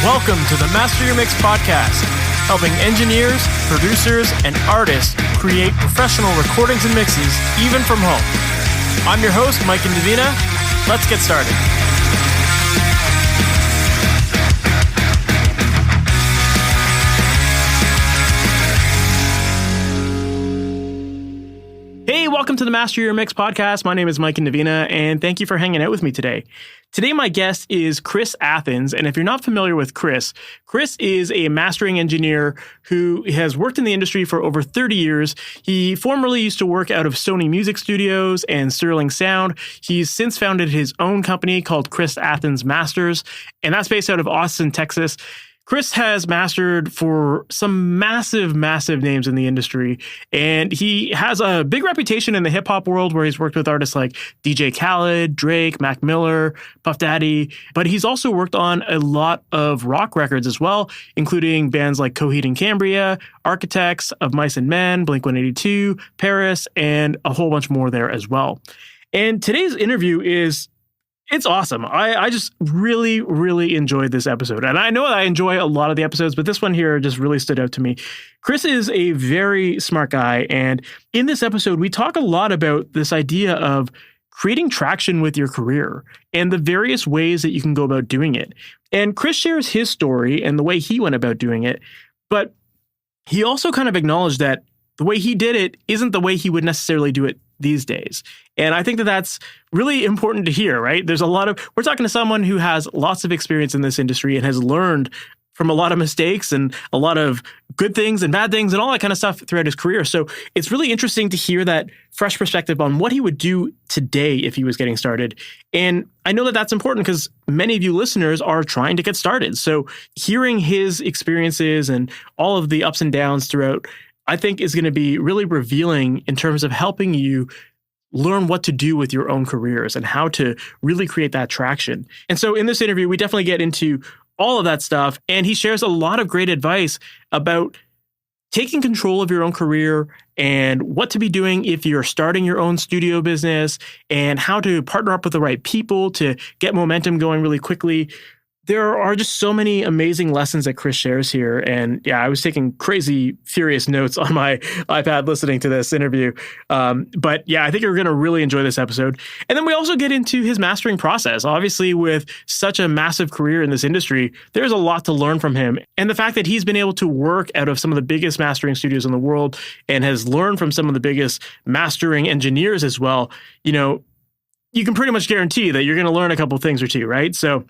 Welcome to the MasterYourMix podcast, helping engineers, producers, and artists create professional recordings and mixes, even from home. I'm your host, Mike and Davina. Let's get started. Hey, welcome to the Master Your Mix podcast. My name is Mike and Davina, and thank you for hanging out with me today. Today, my guest is Chris Athens, and if you're not familiar with Chris is a mastering engineer who has worked in the industry for over 30 years. He formerly used to work out of Sony Music Studios and Sterling Sound. He's since founded his own company called Chris Athens Masters, and that's based out of Austin, Texas. Chris has mastered for some massive names in the industry, and he has a big reputation in the hip-hop world where he's worked with artists like DJ Khaled, Drake, Mac Miller, Puff Daddy, but he's also worked on a lot of rock records as well, including bands like Coheed Cambria, Architects, Of Mice and Men, Blink-182, Paris, and a whole bunch more there as well. And today's interview it's awesome. I just really enjoyed this episode. And I know I enjoy a lot of the episodes, but this one here just really stood out to me. Chris is a very smart guy. And in this episode, we talk a lot about this idea of creating traction with your career and the various ways that you can go about doing it. And Chris shares his story and the way he went about doing it. But he also kind of acknowledged that the way he did it isn't the way he would necessarily do it these days. And I think that that's really important to hear, right? We're talking to someone who has lots of experience in this industry and has learned from a lot of mistakes and a lot of good things and bad things and all that kind of stuff throughout his career. So it's really interesting to hear that fresh perspective on what he would do today if he was getting started. And I know that that's important because many of you listeners are trying to get started. So hearing his experiences and all of the ups and downs throughout, I think is going to be really revealing in terms of helping you learn what to do with your own careers and how to really create that traction. And so in this interview, we definitely get into all of that stuff. And he shares a lot of great advice about taking control of your own career and what to be doing if you're starting your own studio business and how to partner up with the right people to get momentum going really quickly. There are just so many amazing lessons that Chris shares here. And yeah, I was taking crazy, furious notes on my iPad listening to this interview. But yeah, I think you're going to really enjoy this episode. And then we also get into his mastering process. Obviously, with such a massive career in this industry, there's a lot to learn from him. And the fact that he's been able to work out of some of the biggest mastering studios in the world and has learned from some of the biggest mastering engineers as well, you can pretty much guarantee that you're going to learn a couple things or two, right? So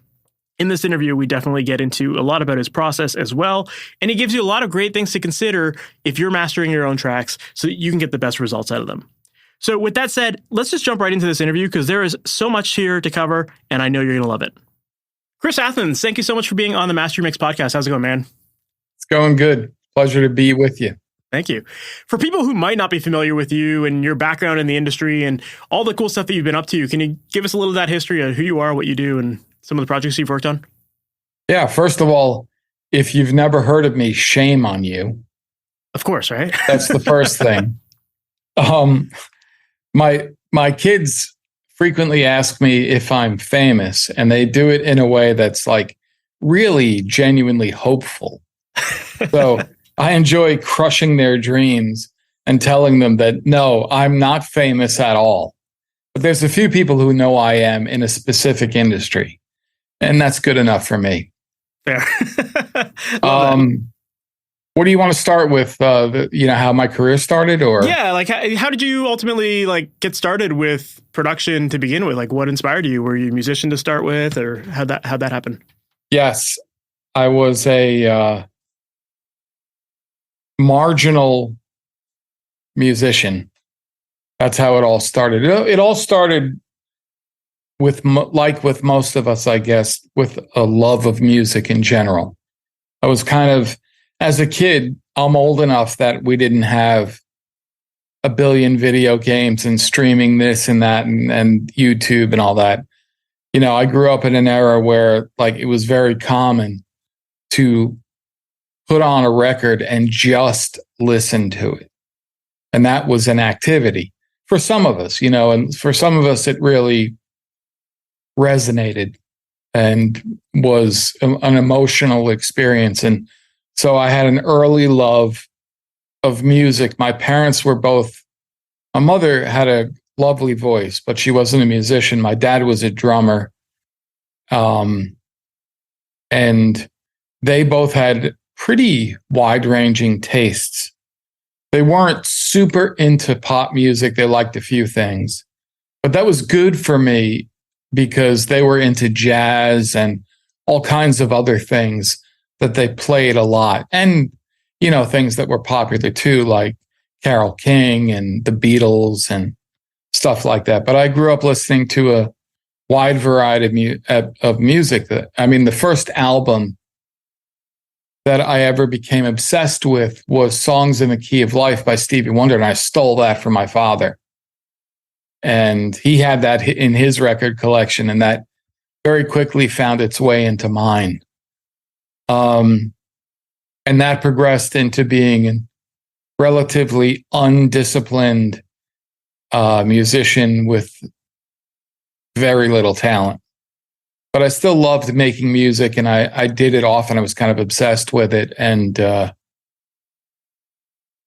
in this interview, we definitely get into a lot about his process as well. And he gives you a lot of great things to consider if you're mastering your own tracks so that you can get the best results out of them. So with that said, let's just jump right into this interview because there is so much here to cover, and I know you're going to love it. Chris Athens, thank you so much for being on the Master Your Mix podcast. How's it going, man? It's going good. Pleasure to be with you. Thank you. For people who might not be familiar with you and your background in the industry and all the cool stuff that you've been up to, can you give us a little of that history of who you are, what you do, and some of the projects you've worked on? Yeah. First of all, if you've never heard of me, shame on you. Of course, right? That's the first thing. My kids frequently ask me if I'm famous, and they do it in a way that's like really genuinely hopeful. So I enjoy crushing their dreams and telling them that, no, I'm not famous at all. But there's a few people who know I am in a specific industry. And that's good enough for me. Fair. What do you want to start with? How my career started, or yeah, like how did you ultimately get started with production to begin with? Like, what inspired you? Were you a musician to start with, or how'd that happen? Yes, I was a marginal musician. That's how it all started. It all started with most of us, I guess, with a love of music in general. I was kind of, as a kid, I'm old enough that we didn't have a billion video games and streaming this and that and YouTube and all that. I grew up in an era where it was very common to put on a record and just listen to it. And that was an activity for some of us, and for some of us, it really resonated. and was an emotional experience. And so I had an early love of music. My parents were both, my mother had a lovely voice, but she wasn't a musician. My dad was a drummer. And they both had pretty wide-ranging tastes. They weren't super into pop music. They liked a few things. But that was good for me because they were into jazz and all kinds of other things that they played a lot. And, you know, things that were popular too, like Carole King and the Beatles and stuff like that. But I grew up listening to a wide variety of music. The first album that I ever became obsessed with was Songs in the Key of Life by Stevie Wonder, and I stole that from my father. And he had that in his record collection, and that very quickly found its way into mine. And that progressed into being a relatively undisciplined musician with very little talent. But I still loved making music, and I did it often. I was kind of obsessed with it. And I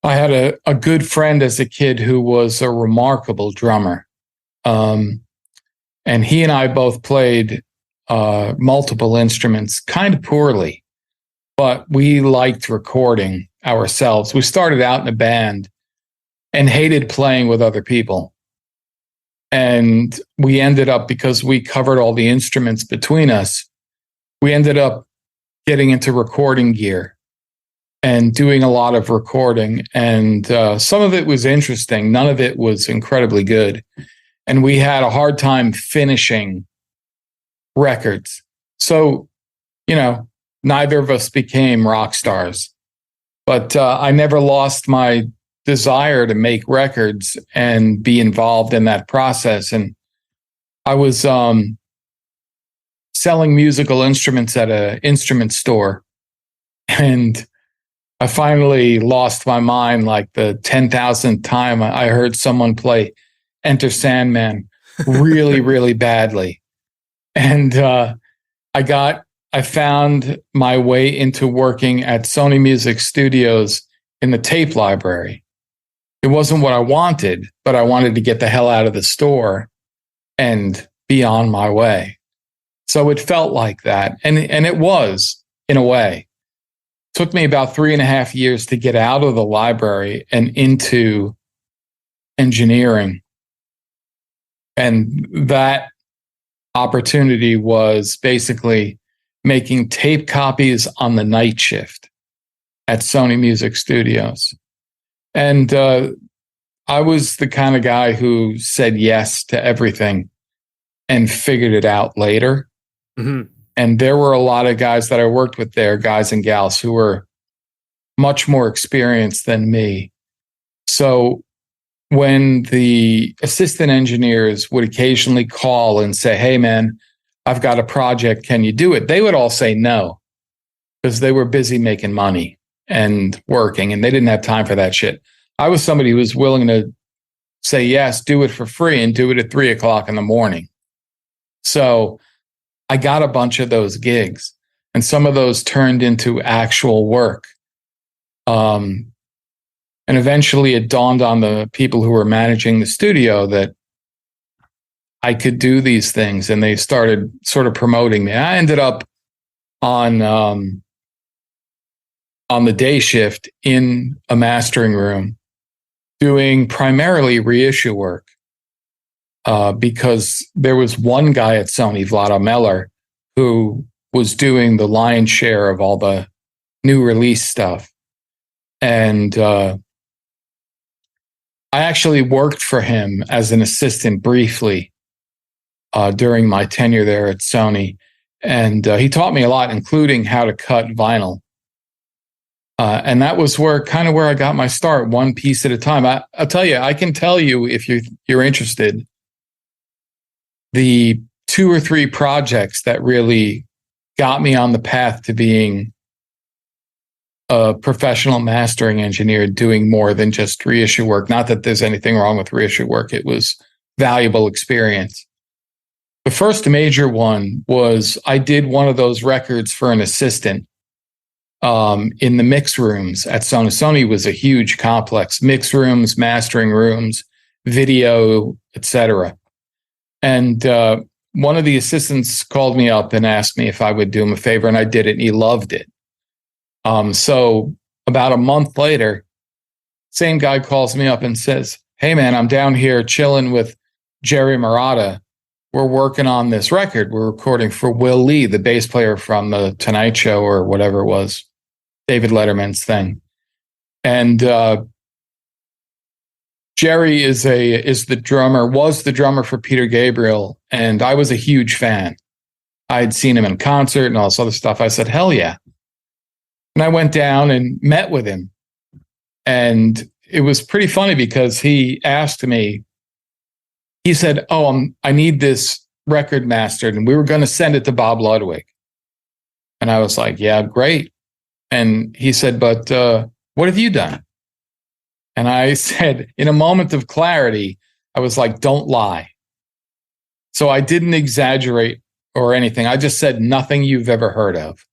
had a good friend as a kid who was a remarkable drummer. And he and I both played multiple instruments, kind of poorly, but we liked recording ourselves. We started out in a band and hated playing with other people. And we ended up, because we covered all the instruments between us, we ended up getting into recording gear and doing a lot of recording. And some of it was interesting. None of it was incredibly good. And we had a hard time finishing records. So, you know, neither of us became rock stars. But I never lost my desire to make records and be involved in that process. And I was selling musical instruments at an instrument store, and I finally lost my mind like the 10,000th time I heard someone play Enter Sandman really, really badly. And I found my way into working at Sony Music Studios in the tape library. It wasn't what I wanted, but I wanted to get the hell out of the store and be on my way. So it felt like that. And it was, in a way. It took me about 3.5 years to get out of the library and into engineering. And that opportunity was basically making tape copies on the night shift at Sony Music Studios. And I was the kind of guy who said yes to everything and figured it out later. Mm-hmm. And there were a lot of guys that I worked with there, guys and gals, who were much more experienced than me. So when the assistant engineers would occasionally call and say, "Hey, man, I've got a project. Can you do it?" They would all say no, because they were busy making money and working, and they didn't have time for that shit. I was somebody who was willing to say yes, do it for free, and do it at 3:00 in the morning. So I got a bunch of those gigs, and some of those turned into actual work. And eventually it dawned on the people who were managing the studio that I could do these things, and they started sort of promoting me. I ended up on the day shift in a mastering room doing primarily reissue work, because there was one guy at Sony, Vlado Meller, who was doing the lion's share of all the new release stuff. And I actually worked for him as an assistant briefly during my tenure there at Sony. And he taught me a lot, including how to cut vinyl. And that was where I got my start, one piece at a time. I'll tell you, I can tell you, if you're interested, the 2 or 3 projects that really got me on the path to being a professional mastering engineer, doing more than just reissue work. Not that there's anything wrong with reissue work. It was valuable experience. The first major one was I did one of those records for an assistant in the mix rooms at Sony. Sony was a huge complex, mix rooms, mastering rooms, video, etc. And one of the assistants called me up and asked me if I would do him a favor, and I did it, and he loved it. So about a month later, same guy calls me up and says, "Hey man, I'm down here chilling with Jerry Marotta. We're working on this record. We're recording for Will Lee, the bass player from the Tonight Show or whatever it was, David Letterman's thing." And Jerry was the drummer for Peter Gabriel, and I was a huge fan. I had seen him in concert and all this other stuff. I said, "Hell yeah." And I went down and met with him. And it was pretty funny because he asked me, he said, I need this record mastered, and we were going to send it to Bob Ludwig. And I was like, "Yeah, great." And he said, "But what have you done?" And I said, in a moment of clarity, I was like, "Don't lie." So I didn't exaggerate or anything. I just said, "Nothing you've ever heard of."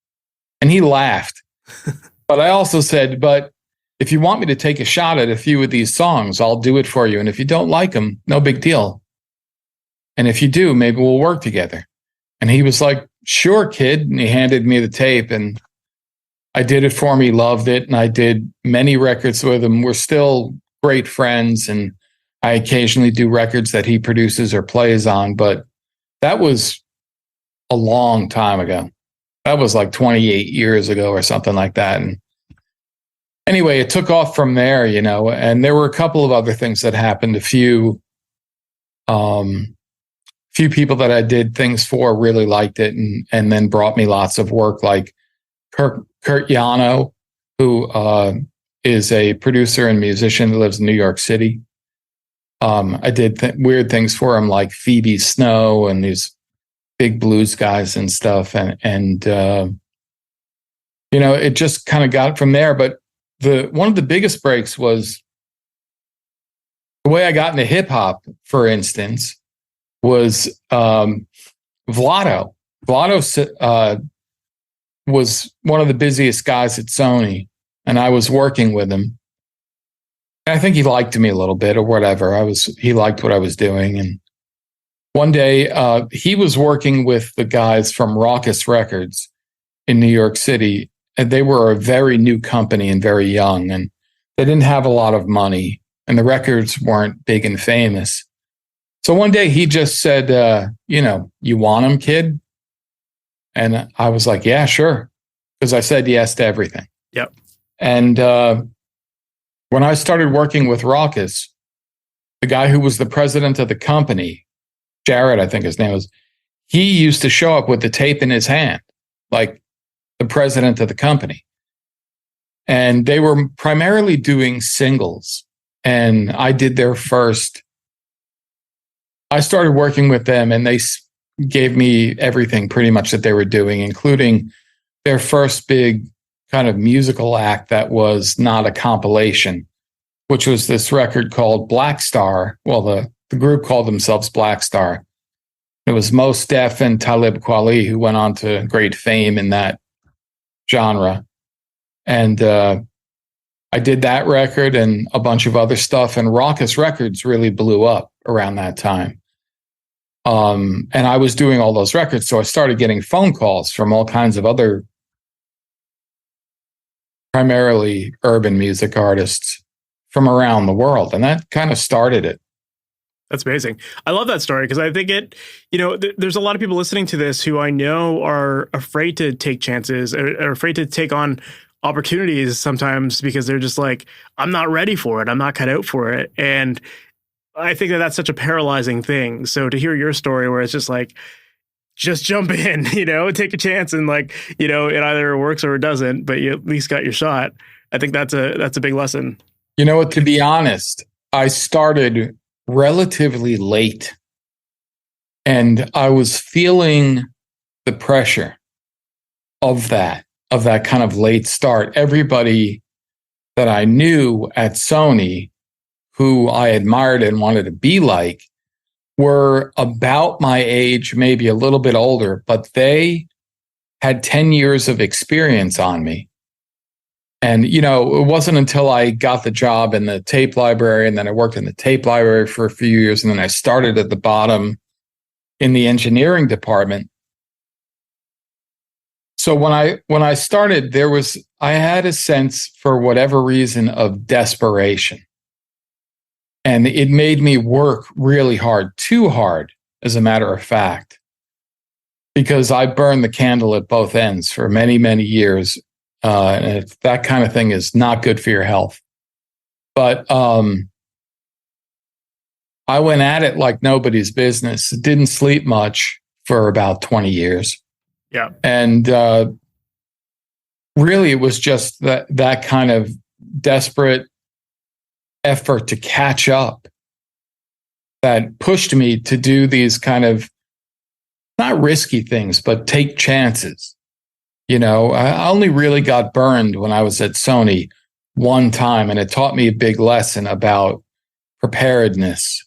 And he laughed. But I also said, "But if you want me to take a shot at a few of these songs, I'll do it for you. And if you don't like them, no big deal. And if you do, maybe we'll work together." And he was like, "Sure, kid." And he handed me the tape, and I did it for him. He loved it. And I did many records with him. We're still great friends. And I occasionally do records that he produces or plays on. But that was a long time ago. That was like 28 years ago or something like that. And anyway, it took off from there, and there were a couple of other things that happened. A few people that I did things for really liked it and then brought me lots of work, like Kurt Yano, who is a producer and musician who lives in New York City. I did weird things for him, like Phoebe Snow and these big blues guys and stuff. And it just kind of got from there. But one of the biggest breaks was the way I got into hip hop, for instance, was Vlado. Vlado was one of the busiest guys at Sony, and I was working with him. I think he liked me a little bit or whatever. He liked what I was doing. And one day he was working with the guys from Raucous Records in New York City. And they were a very new company and very young, and they didn't have a lot of money, and the records weren't big and famous. So one day he just said, "You want them, kid?" And I was like, "Yeah, sure." Because I said yes to everything. Yep. And when I started working with Raucous, the guy who was the president of the company, Jared, I think his name was, he used to show up with the tape in his hand, like the president of the company. And they were primarily doing singles. And I did their first. I started working with them, and they gave me everything pretty much that they were doing, including their first big kind of musical act that was not a compilation, which was this record called Black Star. Well, the group called themselves Black Star. It was Mos Def and Talib Kweli, who went on to great fame in that genre. And I did that record and a bunch of other stuff, and Raucous Records really blew up around that time. And I was doing all those records, so I started getting phone calls from all kinds of other primarily urban music artists from around the world, and that kind of started it. That's amazing. I love that story because I think there's a lot of people listening to this who I know are afraid to take chances or are afraid to take on opportunities sometimes because they're just like, "I'm not ready for it. I'm not cut out for it." And I think that that's such a paralyzing thing. So to hear your story where it's just like, just jump in, take a chance, and it either works or it doesn't, but you at least got your shot. I think that's a big lesson. You know what, to be honest, I started relatively late, and I was feeling the pressure of that kind of late start. Everybody that I knew at Sony, who I admired and wanted to be like, were about my age, maybe a little bit older, but they had 10 years of experience on me. And, you know, it wasn't until I got the job in the tape library, and then I worked in the tape library for a few years, and then I started at the bottom in the engineering department. So when I started, I had a sense, for whatever reason, of desperation. And it made me work really hard, too hard, as a matter of fact, because I burned the candle at both ends for many, many years. And that kind of thing is not good for your health. But I went at it like nobody's business. Didn't sleep much for about 20 years. Yeah. And really, it was just that kind of desperate effort to catch up that pushed me to do these kind of not risky things, but take chances. You know, I only really got burned when I was at Sony one time, and it taught me a big lesson about preparedness.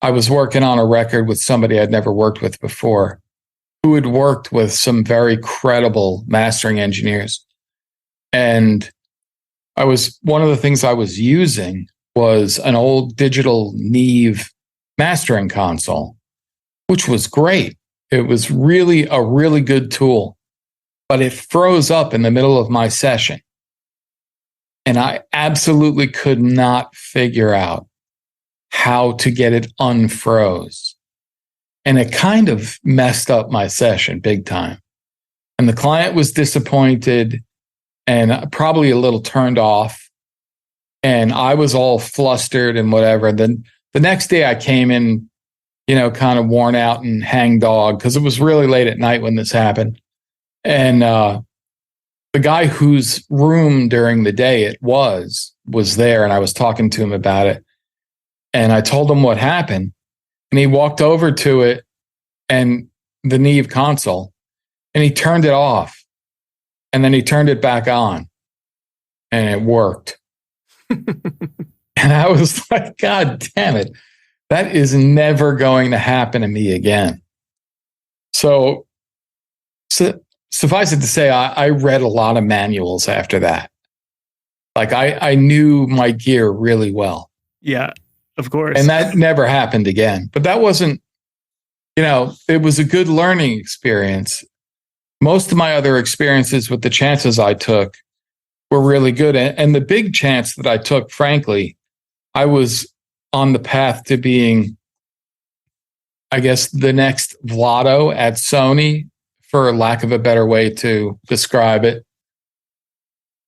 I was working on a record with somebody I'd never worked with before, who had worked with some very credible mastering engineers. And one of the things I was using was an old digital Neve mastering console, which was great. It was really a really good tool, but it froze up in the middle of my session. And I absolutely could not figure out how to get it unfroze. And it kind of messed up my session big time. And the client was disappointed and probably a little turned off. And I was all flustered and whatever. Then the next day I came in, you know, kind of worn out and hangdog, because it was really late at night when this happened. And the guy whose room during the day it was there, and I was talking to him about it. And I told him what happened. And he walked over to it and the Neve console, and he turned it off. And then he turned it back on, and it worked. And I was like, God damn it. That is never going to happen to me again. So suffice it to say, I read a lot of manuals after that. Like I knew my gear really well. Yeah, of course. And that never happened again. But that wasn't, you know, it was a good learning experience. Most of my other experiences with the chances I took were really good. And the big chance that I took, frankly, I was on the path to being, I guess, the next Vlado at Sony, for lack of a better way to describe it.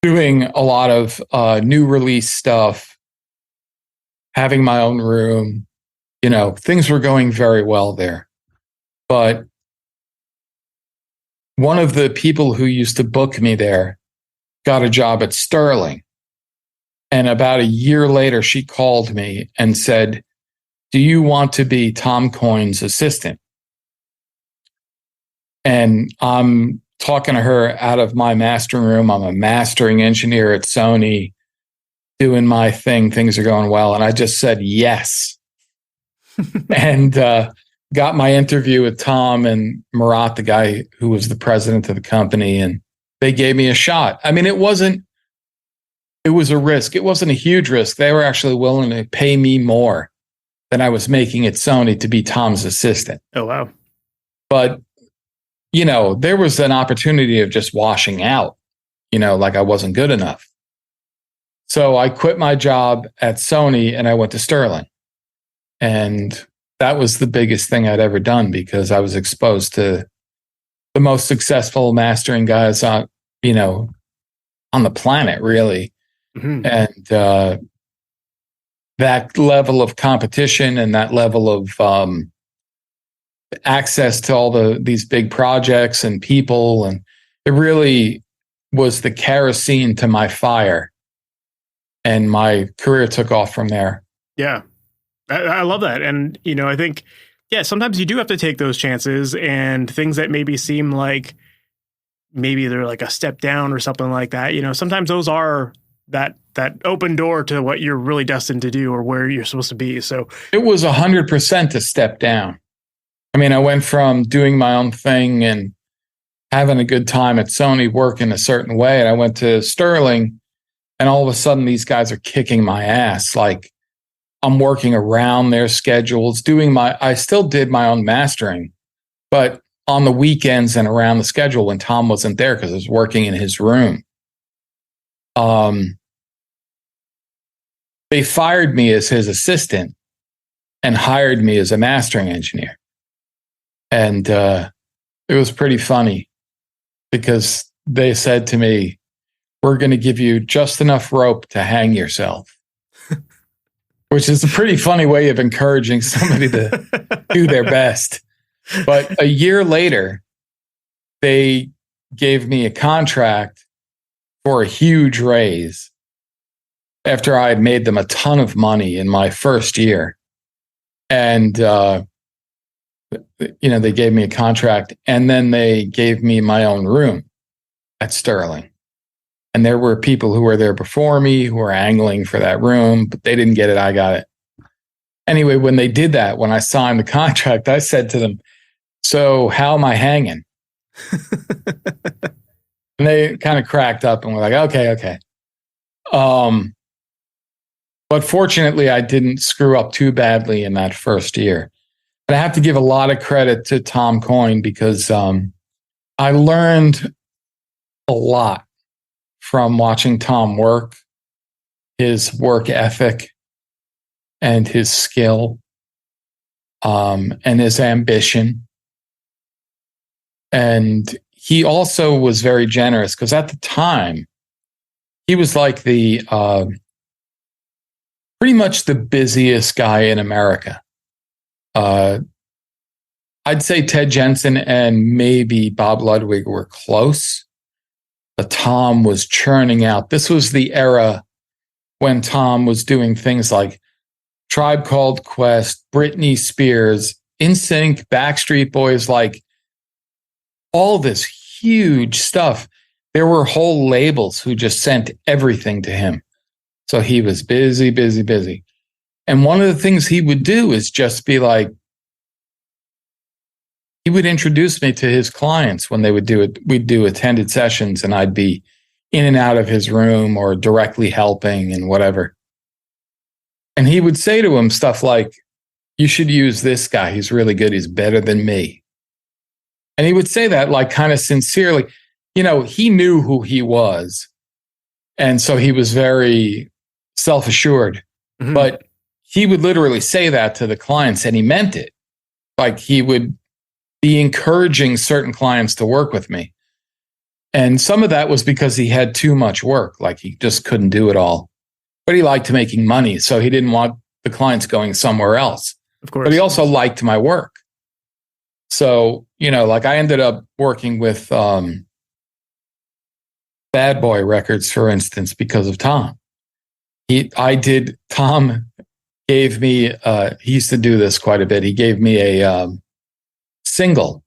Doing a lot of new release stuff, having my own room, you know, things were going very well there. But one of the people who used to book me there got a job at Sterling. And about a year later, she called me and said, "Do you want to be Tom Coyne's assistant?" And I'm talking to her out of my mastering room. I'm a mastering engineer at Sony, doing my thing. Things are going well. And I just said yes. And got my interview with Tom and Murat, the guy who was the president of the company. And they gave me a shot. I mean, it was a risk. It wasn't a huge risk. They were actually willing to pay me more than I was making at Sony to be Tom's assistant. Oh, wow. But, you know, there was an opportunity of just washing out, you know, like I wasn't good enough. So I quit my job at Sony and I went to Sterling. And that was the biggest thing I'd ever done, because I was exposed to the most successful mastering guys on, you know, on the planet, really. Mm-hmm. And that level of competition and that level of access to all these big projects and people, and it really was the kerosene to my fire, and my career took off from there. Yeah, I love that. And, you know, I think, yeah, sometimes you do have to take those chances, and things that maybe seem like maybe they're like a step down or something like that. You know, sometimes those are that open door to what you're really destined to do or where you're supposed to be. So it was 100% a step down. I mean, I went from doing my own thing and having a good time at Sony, working a certain way, and I went to Sterling, and all of a sudden these guys are kicking my ass. Like, I'm working around their schedules, I still did my own mastering, but on the weekends and around the schedule when Tom wasn't there because I was working in his room. They fired me as his assistant and hired me as a mastering engineer. And it was pretty funny because they said to me, we're going to give you just enough rope to hang yourself, which is a pretty funny way of encouraging somebody to do their best. But a year later, they gave me a contract for a huge raise after I had made them a ton of money in my first year. And, they gave me a contract, and then they gave me my own room at Sterling. And there were people who were there before me who were angling for that room, but they didn't get it. I got it. Anyway, when they did that, when I signed the contract, I said to them, so how am I hanging? And they kind of cracked up and were like, okay. But fortunately, I didn't screw up too badly in that first year. And I have to give a lot of credit to Tom Coyne because I learned a lot from watching Tom work, his work ethic and his skill and his ambition. And he also was very generous because at the time, he was like pretty much the busiest guy in America. I'd say Ted Jensen and maybe Bob Ludwig were close, but Tom was churning out. This was the era when Tom was doing things like Tribe Called Quest, Britney Spears, NSYNC, Backstreet Boys, like all this huge stuff. There were whole labels who just sent everything to him. So he was busy. And one of the things he would do is just be like, he would introduce me to his clients when they would do it. We'd do attended sessions and I'd be in and out of his room or directly helping and whatever. And he would say to him stuff like, you should use this guy. He's really good. He's better than me. And he would say that like kind of sincerely. He knew who he was. And so he was very self-assured. Mm-hmm. But he would literally say that to the clients and he meant it. Like he would be encouraging certain clients to work with me. And some of that was because he had too much work. Like he just couldn't do it all. But he liked making money. So he didn't want the clients going somewhere else. Of course. But he also liked my work. So, like I ended up working with Bad Boy Records, for instance, because of Tom. Tom gave me, he used to do this quite a bit. He gave me a single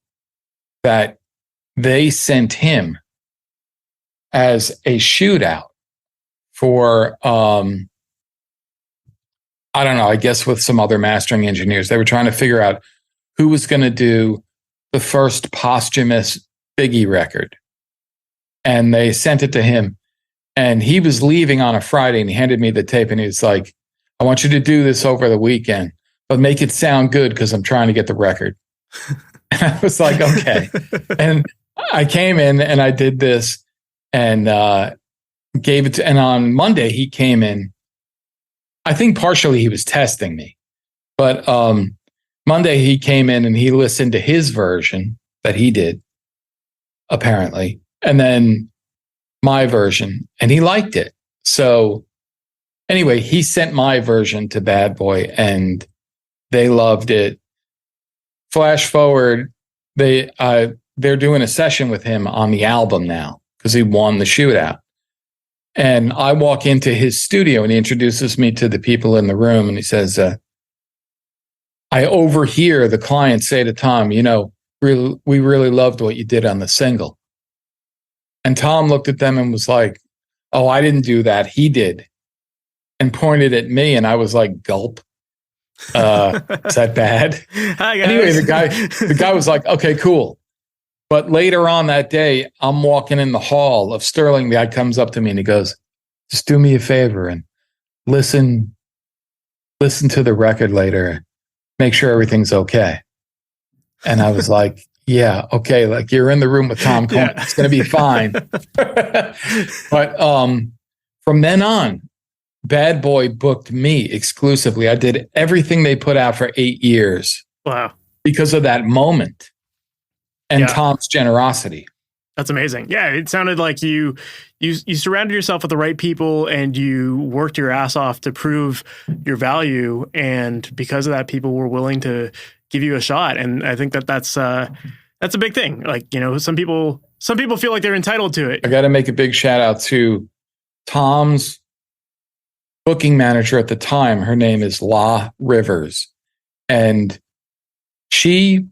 that they sent him as a shootout for, I don't know, I guess with some other mastering engineers. They were trying to figure out who was going to do the first posthumous Biggie record. And they sent it to him. And he was leaving on a Friday and he handed me the tape and he was like, I want you to do this over the weekend, but make it sound good because I'm trying to get the record. And I was like, okay. And I came in and I did this and gave it to, and on Monday he came in. I think partially he was testing me, but Monday he came in and he listened to his version that he did, apparently, and then my version, and he liked it. So anyway, he sent my version to Bad Boy and they loved it. Flash forward, they're doing a session with him on the album now because he won the shootout. And I walk into his studio and he introduces me to the people in the room and he says, I overhear the client say to Tom, we really loved what you did on the single. And Tom looked at them and was like, "Oh, I didn't do that. He did," and pointed at me. And I was like, "Gulp. Is that bad?" Hi, guys. Anyway, the guy was like, "Okay, cool." But later on that day, I'm walking in the hall of Sterling. The guy comes up to me and he goes, "Just do me a favor and listen to the record later. Make sure everything's okay." And I was like, "Yeah, okay. Like, you're in the room with Tom Cohen. It's going to be fine." But from then on, Bad Boy booked me exclusively. I did everything they put out for 8 years. Wow. Because of that moment and Tom's generosity. That's amazing. Yeah, it sounded like you surrounded yourself with the right people and you worked your ass off to prove your value. And because of that, people were willing to give you a shot. And I think that's a big thing. Like, you know, some people feel like they're entitled to it. I got to make a big shout out to Tom's booking manager at the time. Her name is La Rivers. And she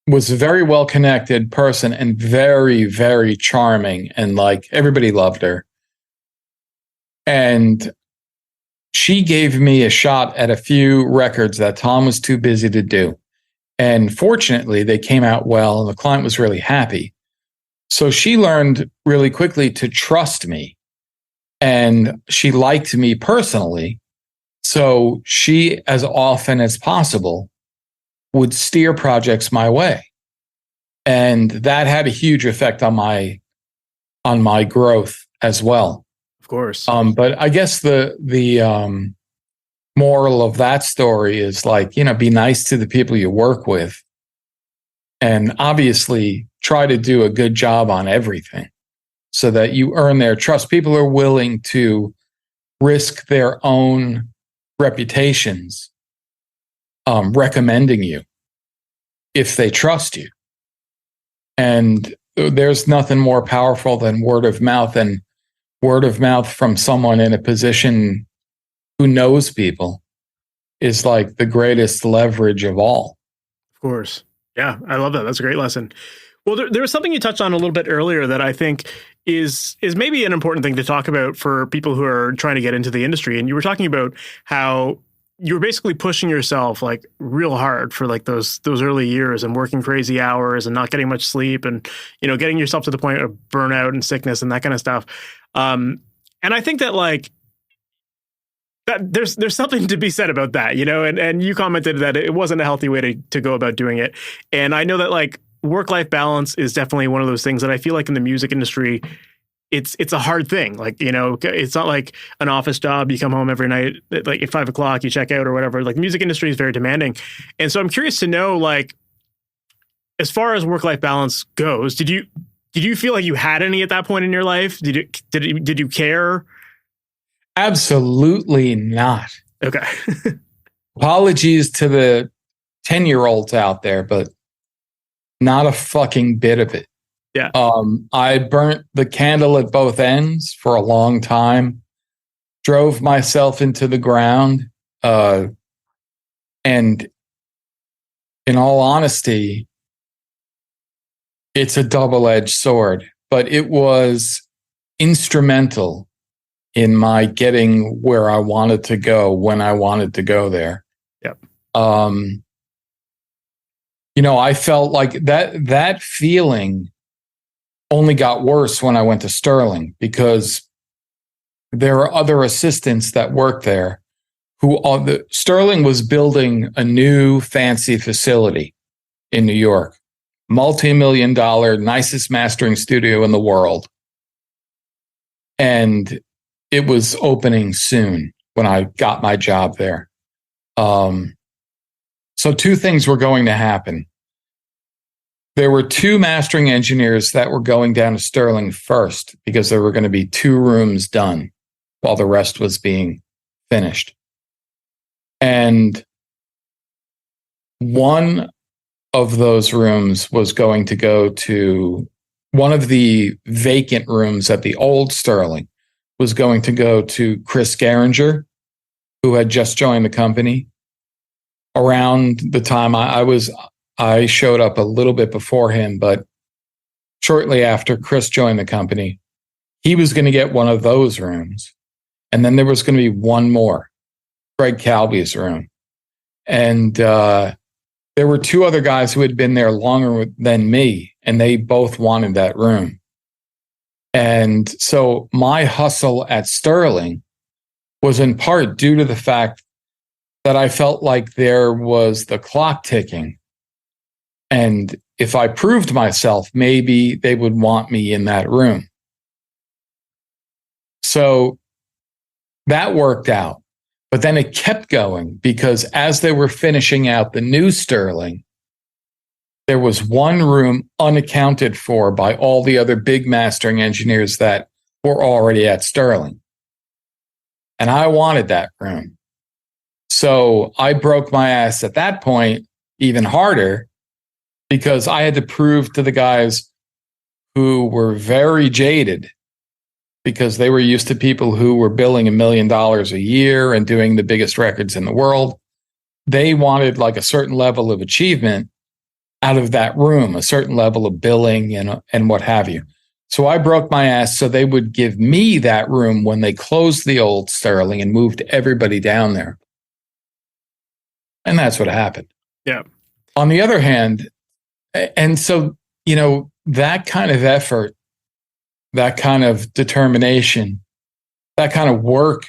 was a very well-connected person and very, very charming. And like, everybody loved her. And she gave me a shot at a few records that Tom was too busy to do. And fortunately, they came out well and the client was really happy. So she learned really quickly to trust me. And she liked me personally. So she, as often as possible, would steer projects my way. And that had a huge effect on my growth as well. Of course. But I guess the moral of that story is, like, you know, be nice to the people you work with. And obviously try to do a good job on everything so that you earn their trust. People are willing to risk their own reputations recommending you if they trust you. And there's nothing more powerful than word of mouth, and word of mouth from someone in a position who knows people is like the greatest leverage of all. Of course. Yeah, I love that. That's a great lesson. Well, there was something you touched on a little bit earlier that I think is maybe an important thing to talk about for people who are trying to get into the industry. And you were talking about how you were basically pushing yourself like real hard for like those early years and working crazy hours and not getting much sleep and, you know, getting yourself to the point of burnout and sickness and that kind of stuff. And I think that like that there's something to be said about that, you know, and you commented that it wasn't a healthy way to go about doing it. And I know that like work-life balance is definitely one of those things that I feel like in the music industry, it's a hard thing. Like, you know, it's not like an office job. You come home every night, like at 5 o'clock, you check out or whatever. Like, the music industry is very demanding. And so I'm curious to know, like, as far as work-life balance goes, did you feel like you had any at that point in your life? Did you care? Absolutely not. Okay. Apologies to the 10-year-olds out there, but not a fucking bit of it. Yeah. I burnt the candle at both ends for a long time, drove myself into the ground. And in all honesty, it's a double-edged sword, but it was instrumental in my getting where I wanted to go when I wanted to go there. Yep. You know, I felt like that feeling only got worse when I went to Sterling, because there are other assistants that work there Sterling was building a new fancy facility in New York, multi-million-dollar, nicest mastering studio in the world. And it was opening soon when I got my job there. So two things were going to happen. There were 2 mastering engineers that were going down to Sterling first, because there were going to be 2 rooms done while the rest was being finished. And one of those rooms was going to go to one of the vacant rooms at the old Sterling was going to go to Chris Geringer, who had just joined the company. Around the time I showed up a little bit before him, but shortly after Chris joined the company, he was going to get one of those rooms. And then there was going to be one more, Greg Calby's room. And there were two other guys who had been there longer than me, and they both wanted that room. And so my hustle at Sterling was in part due to the fact that I felt like there was the clock ticking. And if I proved myself, maybe they would want me in that room. So that worked out. But then it kept going because as they were finishing out the new Sterling, there was one room unaccounted for by all the other big mastering engineers that were already at Sterling. And I wanted that room. So I broke my ass at that point even harder because I had to prove to the guys who were very jaded because they were used to people who were billing $1 million a year and doing the biggest records in the world. They wanted like a certain level of achievement out of that room, a certain level of billing and what have you. So I broke my ass so they would give me that room when they closed the old Sterling and moved everybody down there. And that's what happened. Yeah. On the other hand, and so, you know, that kind of effort, that kind of determination, that kind of work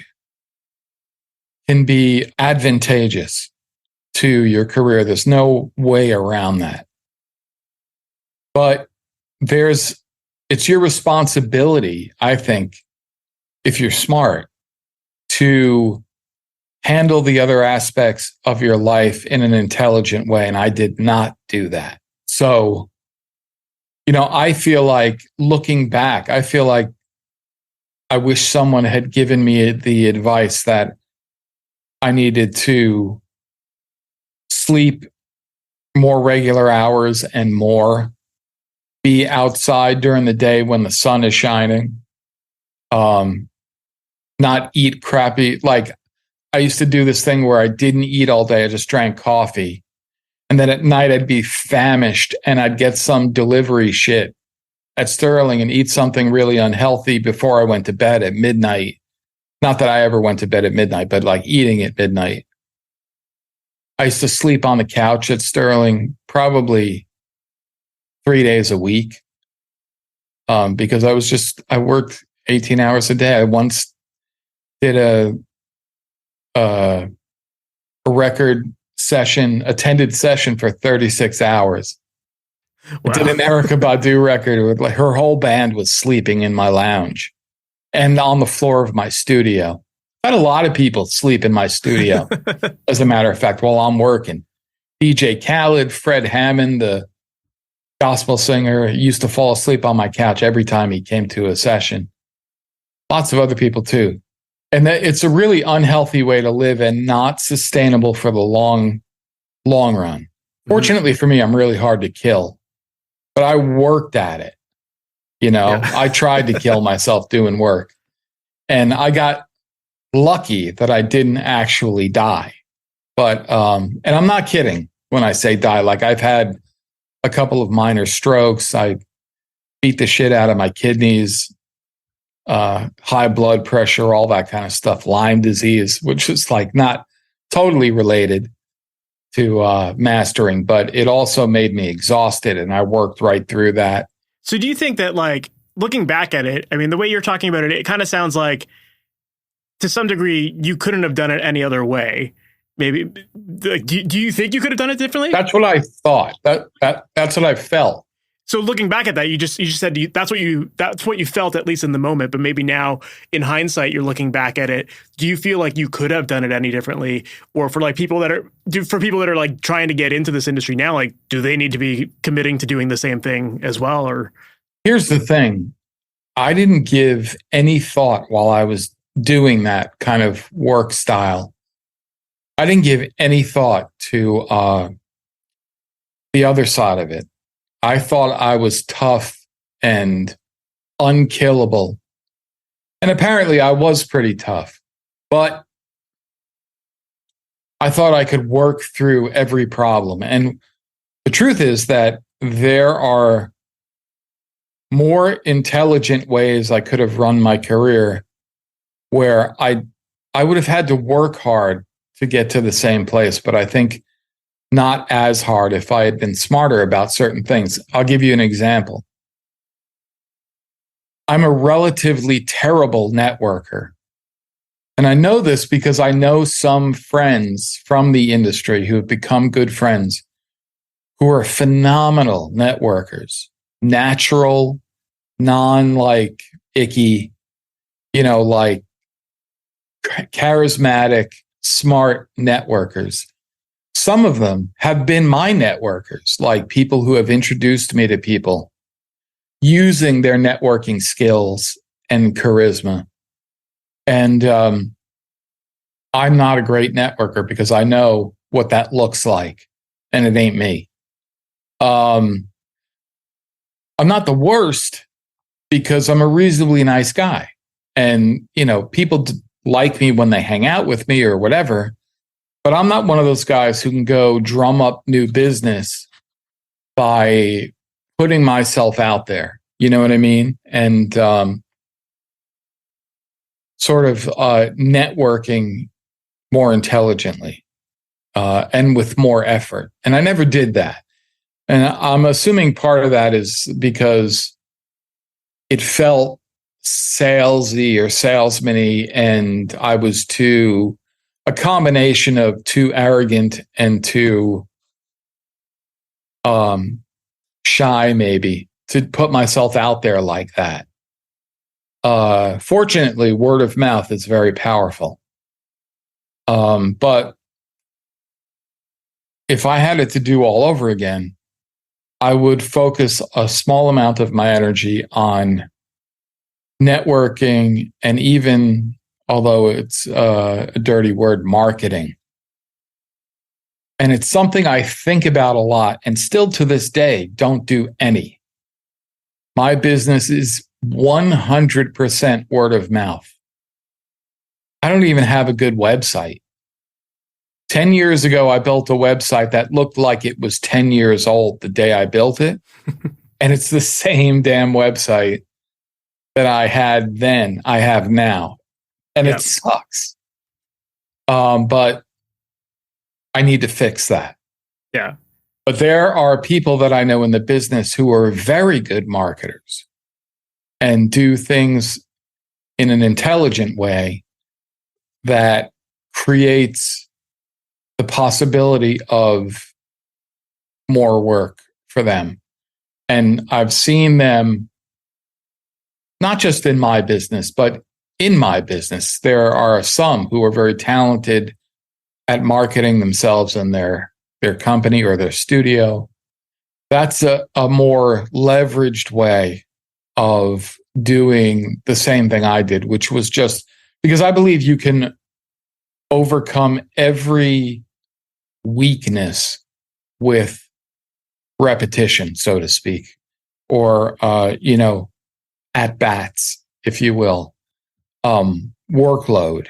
can be advantageous to your career. There's no way around that. But it's your responsibility, I think, if you're smart, to handle the other aspects of your life in an intelligent way. And I did not do that. So, you know, I feel like looking back, I feel like I wish someone had given me the advice that I needed to sleep more regular hours and more, be outside during the day when the sun is shining, not eat crappy. Like I used to do this thing where I didn't eat all day. I just drank coffee. And then at night I'd be famished and I'd get some delivery shit at Sterling and eat something really unhealthy before I went to bed at midnight. Not that I ever went to bed at midnight, but like eating at midnight. I used to sleep on the couch at Sterling probably 3 days a week because I worked 18 hours a day. I once did a record session, attended session for 36 hours. Wow. I did an Erykah Badu record with like her whole band was sleeping in my lounge and on the floor of my studio. I had a lot of people sleep in my studio, as a matter of fact, while I'm working. DJ Khaled, Fred Hammond, the gospel singer, used to fall asleep on my couch every time he came to a session. Lots of other people too. And it's a really unhealthy way to live and not sustainable for the long run. Fortunately for me, I'm really hard to kill, but I worked at it. You know, yeah. I tried to kill myself doing work and I got lucky that I didn't actually die. But, and I'm not kidding when I say die. Like I've had a couple of minor strokes. I beat the shit out of my kidneys. High blood pressure, all that kind of stuff, Lyme disease, which is like not totally related to mastering, but it also made me exhausted and I worked right through that. So do you think that, like, looking back at it, I mean, the way you're talking about it, it kind of sounds like to some degree you couldn't have done it any other way. Maybe do you think you could have done it differently? That's what I thought. That's what I felt. So looking back at that, you just said that's what you felt, at least in the moment. But maybe now, in hindsight, you're looking back at it. Do you feel like you could have done it any differently, or for people that are like trying to get into this industry now, like, do they need to be committing to doing the same thing as well? Or here's the thing: I didn't give any thought while I was doing that kind of work style. I didn't give any thought to the other side of it. I thought I was tough and unkillable. And apparently I was pretty tough. But I thought I could work through every problem. And the truth is that there are more intelligent ways I could have run my career where I would have had to work hard to get to the same place, but I think not as hard if I had been smarter about certain things. I'll give you an example. I'm a relatively terrible networker. And I know this because I know some friends from the industry who have become good friends who are phenomenal networkers, natural, non-like icky, like charismatic, smart networkers. Some of them have been my networkers, like people who have introduced me to people using their networking skills and charisma. And I'm not a great networker because I know what that looks like, and it ain't me. I'm not the worst because I'm a reasonably nice guy. And, people like me when they hang out with me or whatever. But I'm not one of those guys who can go drum up new business by putting myself out there. You know what I mean? And sort of networking more intelligently and with more effort. And I never did that. And I'm assuming part of that is because it felt salesy or salesman-y, and I was a combination of too arrogant and too shy, maybe, to put myself out there like that. Fortunately, word of mouth is very powerful. But if I had it to do all over again, I would focus a small amount of my energy on networking and even, although it's a dirty word, marketing. And it's something I think about a lot and still to this day don't do any. My business is 100% word of mouth. I don't even have a good website. 10 years ago, I built a website that looked like it was 10 years old the day I built it. And it's the same damn website that I had then, I have now. And It sucks. But I need to fix that. Yeah. But there are people that I know in the business who are very good marketers and do things in an intelligent way that creates the possibility of more work for them. And I've seen them not just in my business, but in my business. There are some who are very talented at marketing themselves and their company or their studio. That's a more leveraged way of doing the same thing I did, which was just because I believe you can overcome every weakness with repetition, so to speak, or, at bats, if you will, workload.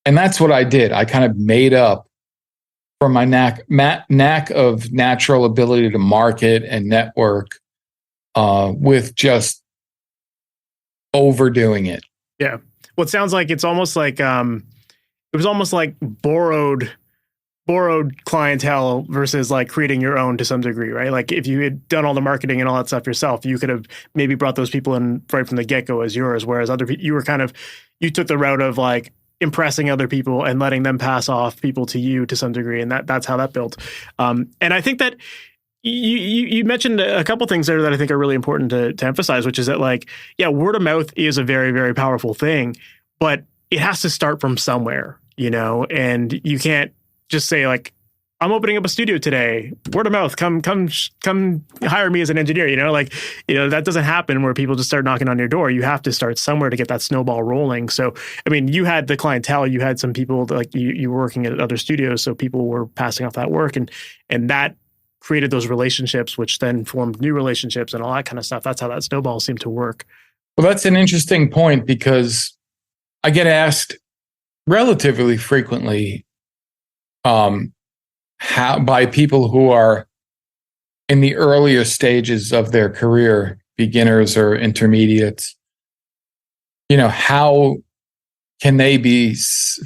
And that's what I did. I kind of made up for my knack of natural ability to market and network with just overdoing it. Yeah. Well, it sounds like it's almost like it was almost like borrowed clientele versus like creating your own to some degree, right? Like if you had done all the marketing and all that stuff yourself, you could have maybe brought those people in right from the get-go as yours, whereas other people, you took the route of like impressing other people and letting them pass off people to you to some degree, and that's how that built. And I think that you mentioned a couple things there that I think are really important to emphasize, which is that like, yeah, word of mouth is a very, very powerful thing, but it has to start from somewhere, and you can't just say like, I'm opening up a studio today, word of mouth, come hire me as an engineer, that doesn't happen where people just start knocking on your door. You have to start somewhere to get that snowball rolling. So, I mean, you had the clientele, you had some people that, like you were working at other studios, so people were passing off that work and that created those relationships, which then formed new relationships and all that kind of stuff. That's how that snowball seemed to work. Well, that's an interesting point because I get asked relatively frequently how by people who are in the earlier stages of their career, beginners or intermediates, you know, how can they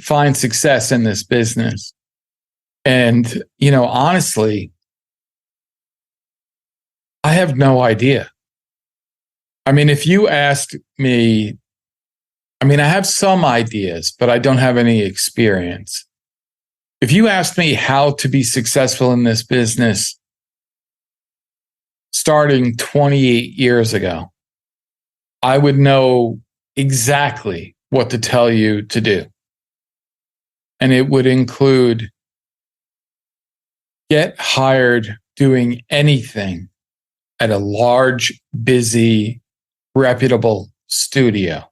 find success in this business? And, you know, honestly, I have no idea. I mean, if you asked me, I mean, I have some ideas, but I don't have any experience. If you asked me how to be successful in this business starting 28 years ago, I would know exactly what to tell you to do. And it would include get hired doing anything at a large, busy, reputable studio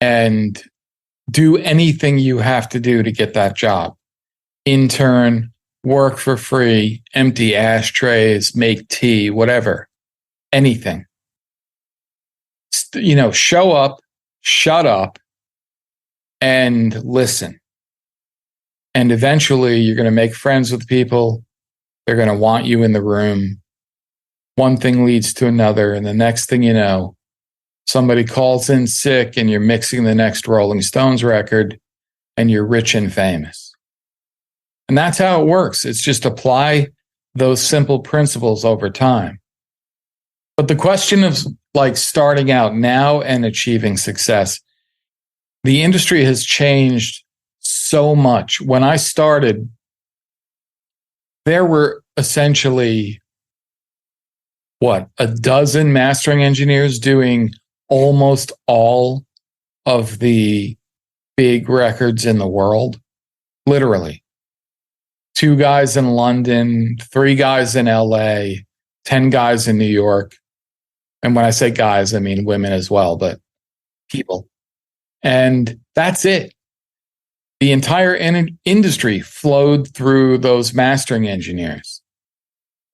and do anything you have to do to get that job. Intern, work for free, empty ashtrays, make tea, whatever, anything. You know, show up, shut up, and listen. And eventually you're going to make friends with people. They're going to want you in the room. One thing leads to another. And the next thing you know, somebody calls in sick and you're mixing the next Rolling Stones record and you're rich and famous. And that's how it works. It's just apply those simple principles over time. But the question of like starting out now and achieving success, the industry has changed so much. When I started, there were essentially, a dozen mastering engineers doing almost all of the big records in the world. Literally. 2 guys in London, 3 guys in LA, 10 guys in New York. And when I say guys, I mean women as well, but people. And that's it. The entire industry flowed through those mastering engineers.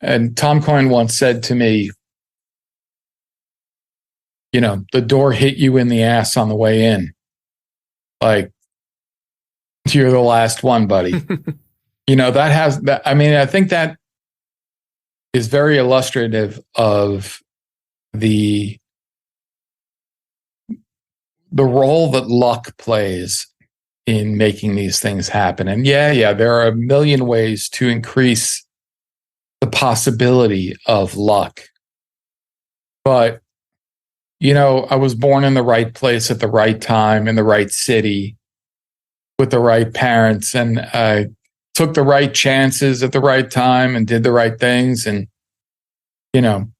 And Tom Coyne once said to me, you know, the door hit you in the ass on the way in. Like, you're the last one, buddy. You know, I mean, I think that is very illustrative of the role that luck plays in making these things happen. And yeah, there are a million ways to increase the possibility of luck. But, you know, I was born in the right place at the right time, in the right city, with the right parents, and I took the right chances at the right time and did the right things. And, you know,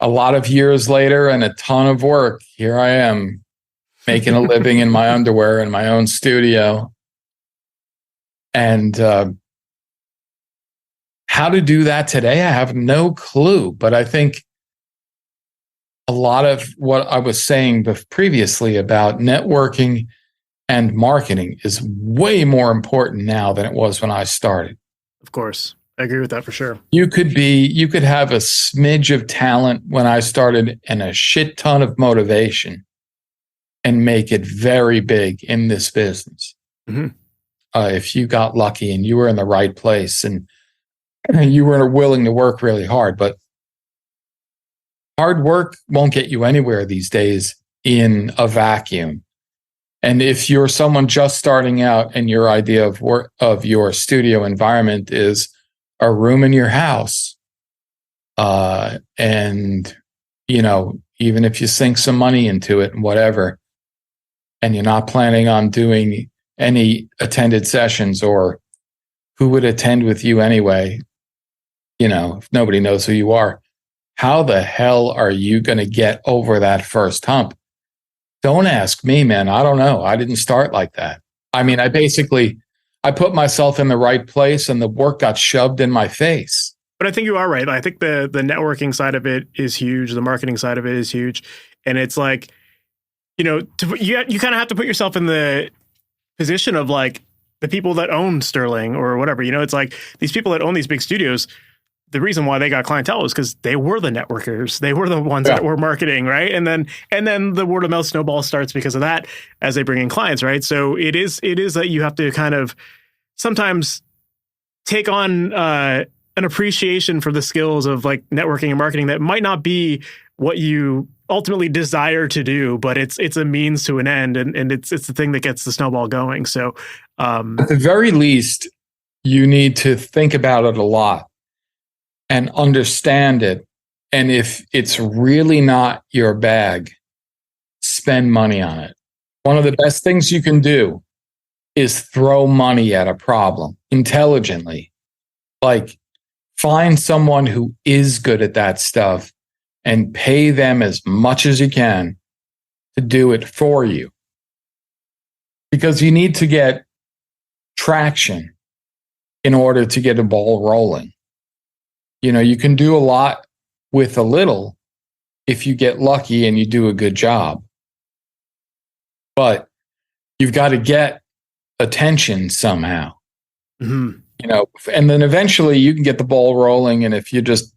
a lot of years later and a ton of work, here I am making a living in my underwear in my own studio. And how to do that today, I have no clue. But I think a lot of what I was saying previously about networking and marketing is way more important now than it was when I started. Of course. I agree with that for sure. You could have a smidge of talent when I started and a shit ton of motivation and make it very big in this business. Mm-hmm. If you got lucky and you were in the right place and you were willing to work really hard. But hard work won't get you anywhere these days in a vacuum. And if you're someone just starting out and your idea of work, of your studio environment is a room in your house, and, you know, even if you sink some money into it and whatever, and you're not planning on doing any attended sessions, or who would attend with you anyway, you know, if nobody knows who you are, how the hell are you going to get over that first hump? Don't ask me, man. I don't know. I didn't start like that. I mean, I put myself in the right place and the work got shoved in my face. But I think you are right. I think the networking side of it is huge. The marketing side of it is huge. And it's like, you know, you kind of have to put yourself in the position of like the people that own Sterling or whatever. You know, it's like these people that own these big studios, the reason why they got clientele is because they were the networkers. They were the ones that were marketing, right? And then the word of mouth snowball starts because of that as they bring in clients, right? So it is that you have to kind of sometimes take on an appreciation for the skills of like networking and marketing that might not be what you ultimately desire to do, but it's a means to an end, and it's the thing that gets the snowball going. So at the very least, you need to think about it a lot and understand it. And if it's really not your bag, spend money on it. One of the best things you can do is throw money at a problem intelligently. Like, find someone who is good at that stuff and pay them as much as you can to do it for you. Because you need to get traction in order to get a ball rolling. You know, you can do a lot with a little if you get lucky and you do a good job. But you've got to get attention somehow. Mm-hmm. You know, and then eventually you can get the ball rolling. And if you're just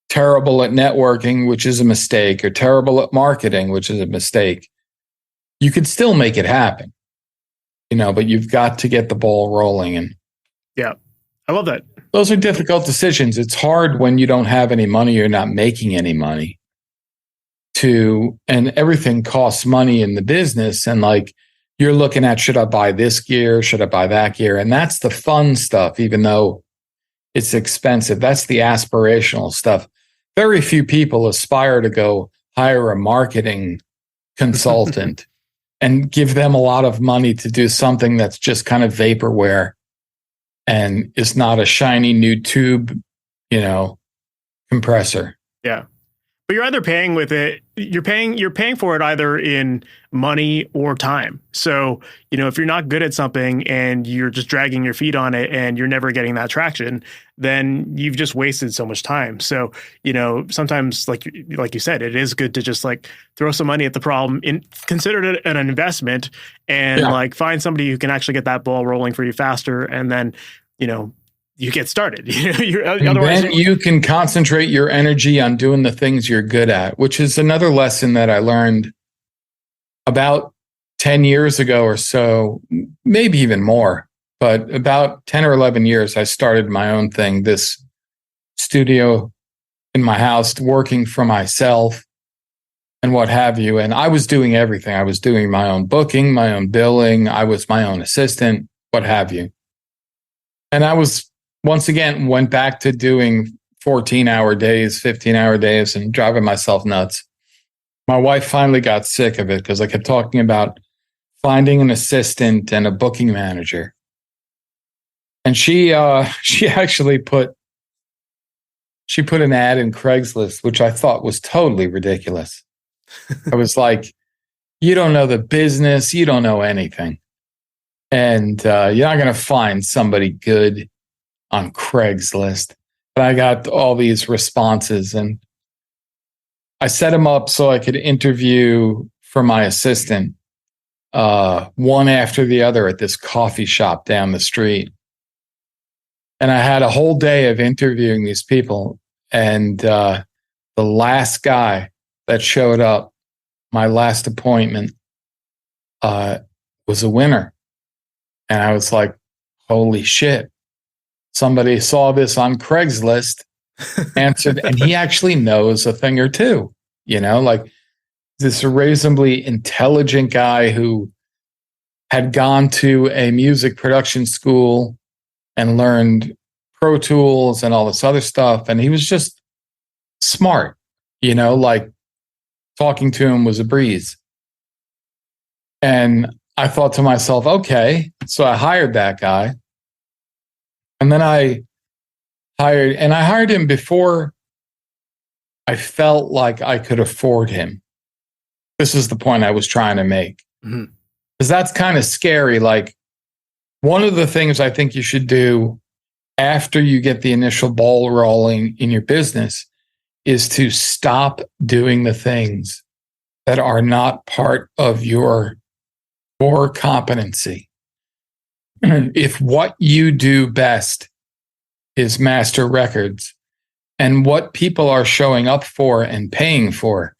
terrible at networking, which is a mistake, or terrible at marketing, which is a mistake, you could still make it happen. You know, but you've got to get the ball rolling. And yeah, I love that. Those are difficult decisions. It's hard when you don't have any money, you're not making any money and everything costs money in the business. And like, you're looking at, should I buy this gear? Should I buy that gear? And that's the fun stuff, even though it's expensive. That's the aspirational stuff. Very few people aspire to go hire a marketing consultant and give them a lot of money to do something that's just kind of vaporware and is not a shiny new tube, you know, compressor. Yeah. But you're either paying with it, you're paying for it either in money or time. So, you know, if you're not good at something and you're just dragging your feet on it and you're never getting that traction, then you've just wasted so much time. So, you know, sometimes like you said, it is good to just like throw some money at the problem, consider it an investment, and like find somebody who can actually get that ball rolling for you faster. And then, you know, you get started. Otherwise, then you can concentrate your energy on doing the things you're good at, which is another lesson that I learned about 10 years ago or so, maybe even more. But about 10 or 11 years, I started my own thing, this studio in my house, working for myself and what have you. And I was doing everything. I was doing my own booking, my own billing. I was my own assistant, what have you. And I was, once again, went back to doing 14-hour days, 15-hour days, and driving myself nuts. My wife finally got sick of it because I kept talking about finding an assistant and a booking manager. And she actually put an ad in Craigslist, which I thought was totally ridiculous. I was like, you don't know the business, you don't know anything. And you're not going to find somebody good on Craigslist. But I got all these responses, and I set them up so I could interview for my assistant, one after the other at this coffee shop down the street. And I had a whole day of interviewing these people. And the last guy that showed up, my last appointment, was a winner. And I was like, holy shit. Somebody saw this on Craigslist, answered, and he actually knows a thing or two, you know, like this reasonably intelligent guy who had gone to a music production school and learned Pro Tools and all this other stuff. And he was just smart, you know, like talking to him was a breeze. And I thought to myself, okay, so I hired that guy. And then I hired him before I felt like I could afford him. This is the point I was trying to make. Mm-hmm. Because that's kind of scary. Like, one of the things I think you should do after you get the initial ball rolling in your business is to stop doing the things that are not part of your core competency. If what you do best is master records, and what people are showing up for and paying for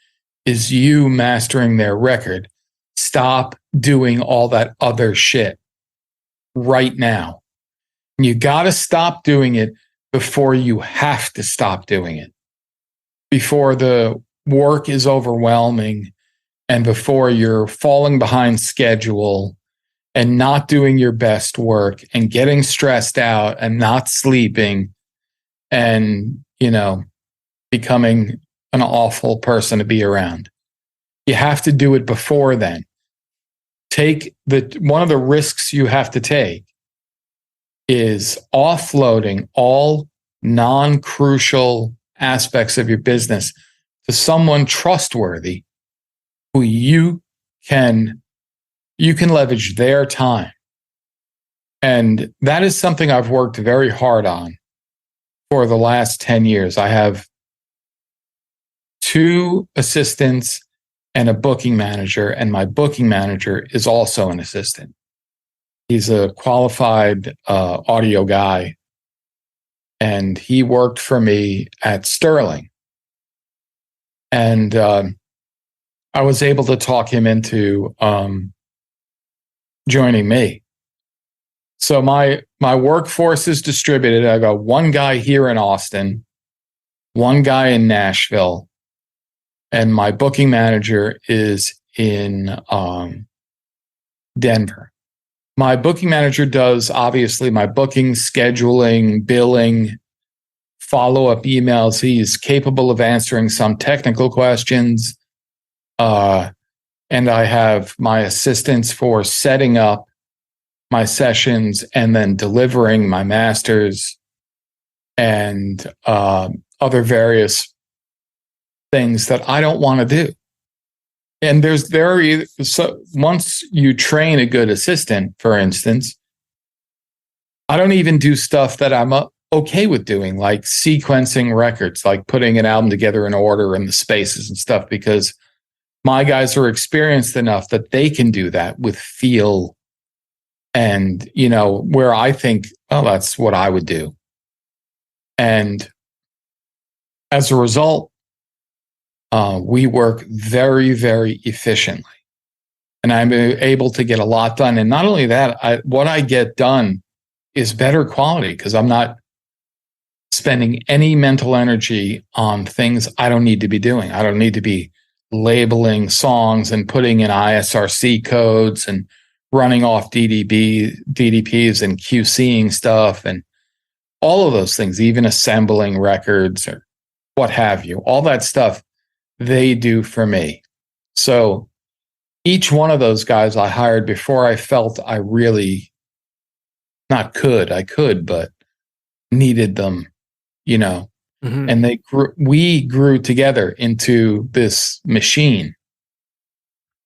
is you mastering their record, stop doing all that other shit right now. You got to stop doing it before you have to stop doing it, before the work is overwhelming, and before you're falling behind schedule and not doing your best work and getting stressed out and not sleeping and, becoming an awful person to be around. You have to do it before then. One of the risks you have to take is offloading all non-crucial aspects of your business to someone trustworthy who you can leverage their time. And that is something I've worked very hard on for the last 10 years. I have 2 assistants and a booking manager, and my booking manager is also an assistant. He's a qualified audio guy, and he worked for me at Sterling. And I was able to talk him into joining me. So my workforce is distributed. I got one guy here in Austin, one guy in Nashville, and my booking manager is in Denver. My booking manager does, obviously, my booking, scheduling, billing, follow-up emails. He's capable of answering some technical questions. And I have my assistants for setting up my sessions and then delivering my masters and other various things that I don't want to do. And once you train a good assistant, for instance, I don't even do stuff that I'm okay with doing, like sequencing records, like putting an album together in order and the spaces and stuff, because my guys are experienced enough that they can do that with feel and, where I think, oh, that's what I would do. And as a result, we work very, very efficiently. And I'm able to get a lot done. And not only that, what I get done is better quality because I'm not spending any mental energy on things I don't need to be doing. I don't need to be labeling songs and putting in ISRC codes and running off DDPs and QCing stuff and all of those things, even assembling records or what have you. All that stuff they do for me. So each one of those guys I hired before I felt I really I could, but needed them, Mm-hmm. And we grew together into this machine.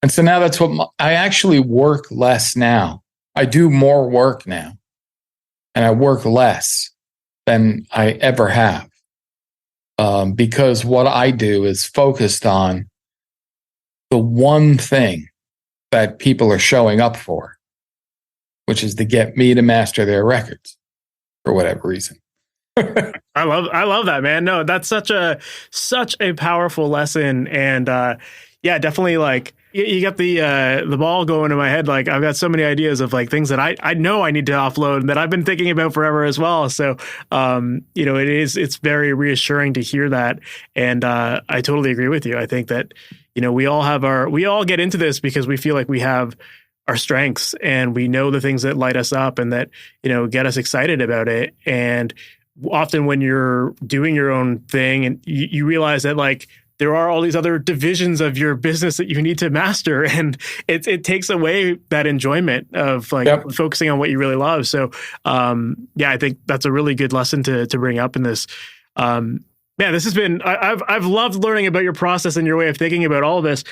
And so now that's what I actually work less now. I do more work now, and I work less than I ever have. Because what I do is focused on the one thing that people are showing up for, which is to get me to master their records for whatever reason. I love that, man. No, that's such a powerful lesson. And yeah, definitely like you got the ball going in my head. Like I've got so many ideas of like things that I know I need to offload that I've been thinking about forever as well. So, it's very reassuring to hear that. And I totally agree with you. I think that, we all get into this because we feel like we have our strengths and we know the things that light us up and that, get us excited about it. And often when you're doing your own thing and you realize that like there are all these other divisions of your business that you need to master, and it takes away that enjoyment of like focusing on what you really love. So I think that's a really good lesson to bring up in this. This has been, I've loved learning about your process and your way of thinking about all of this.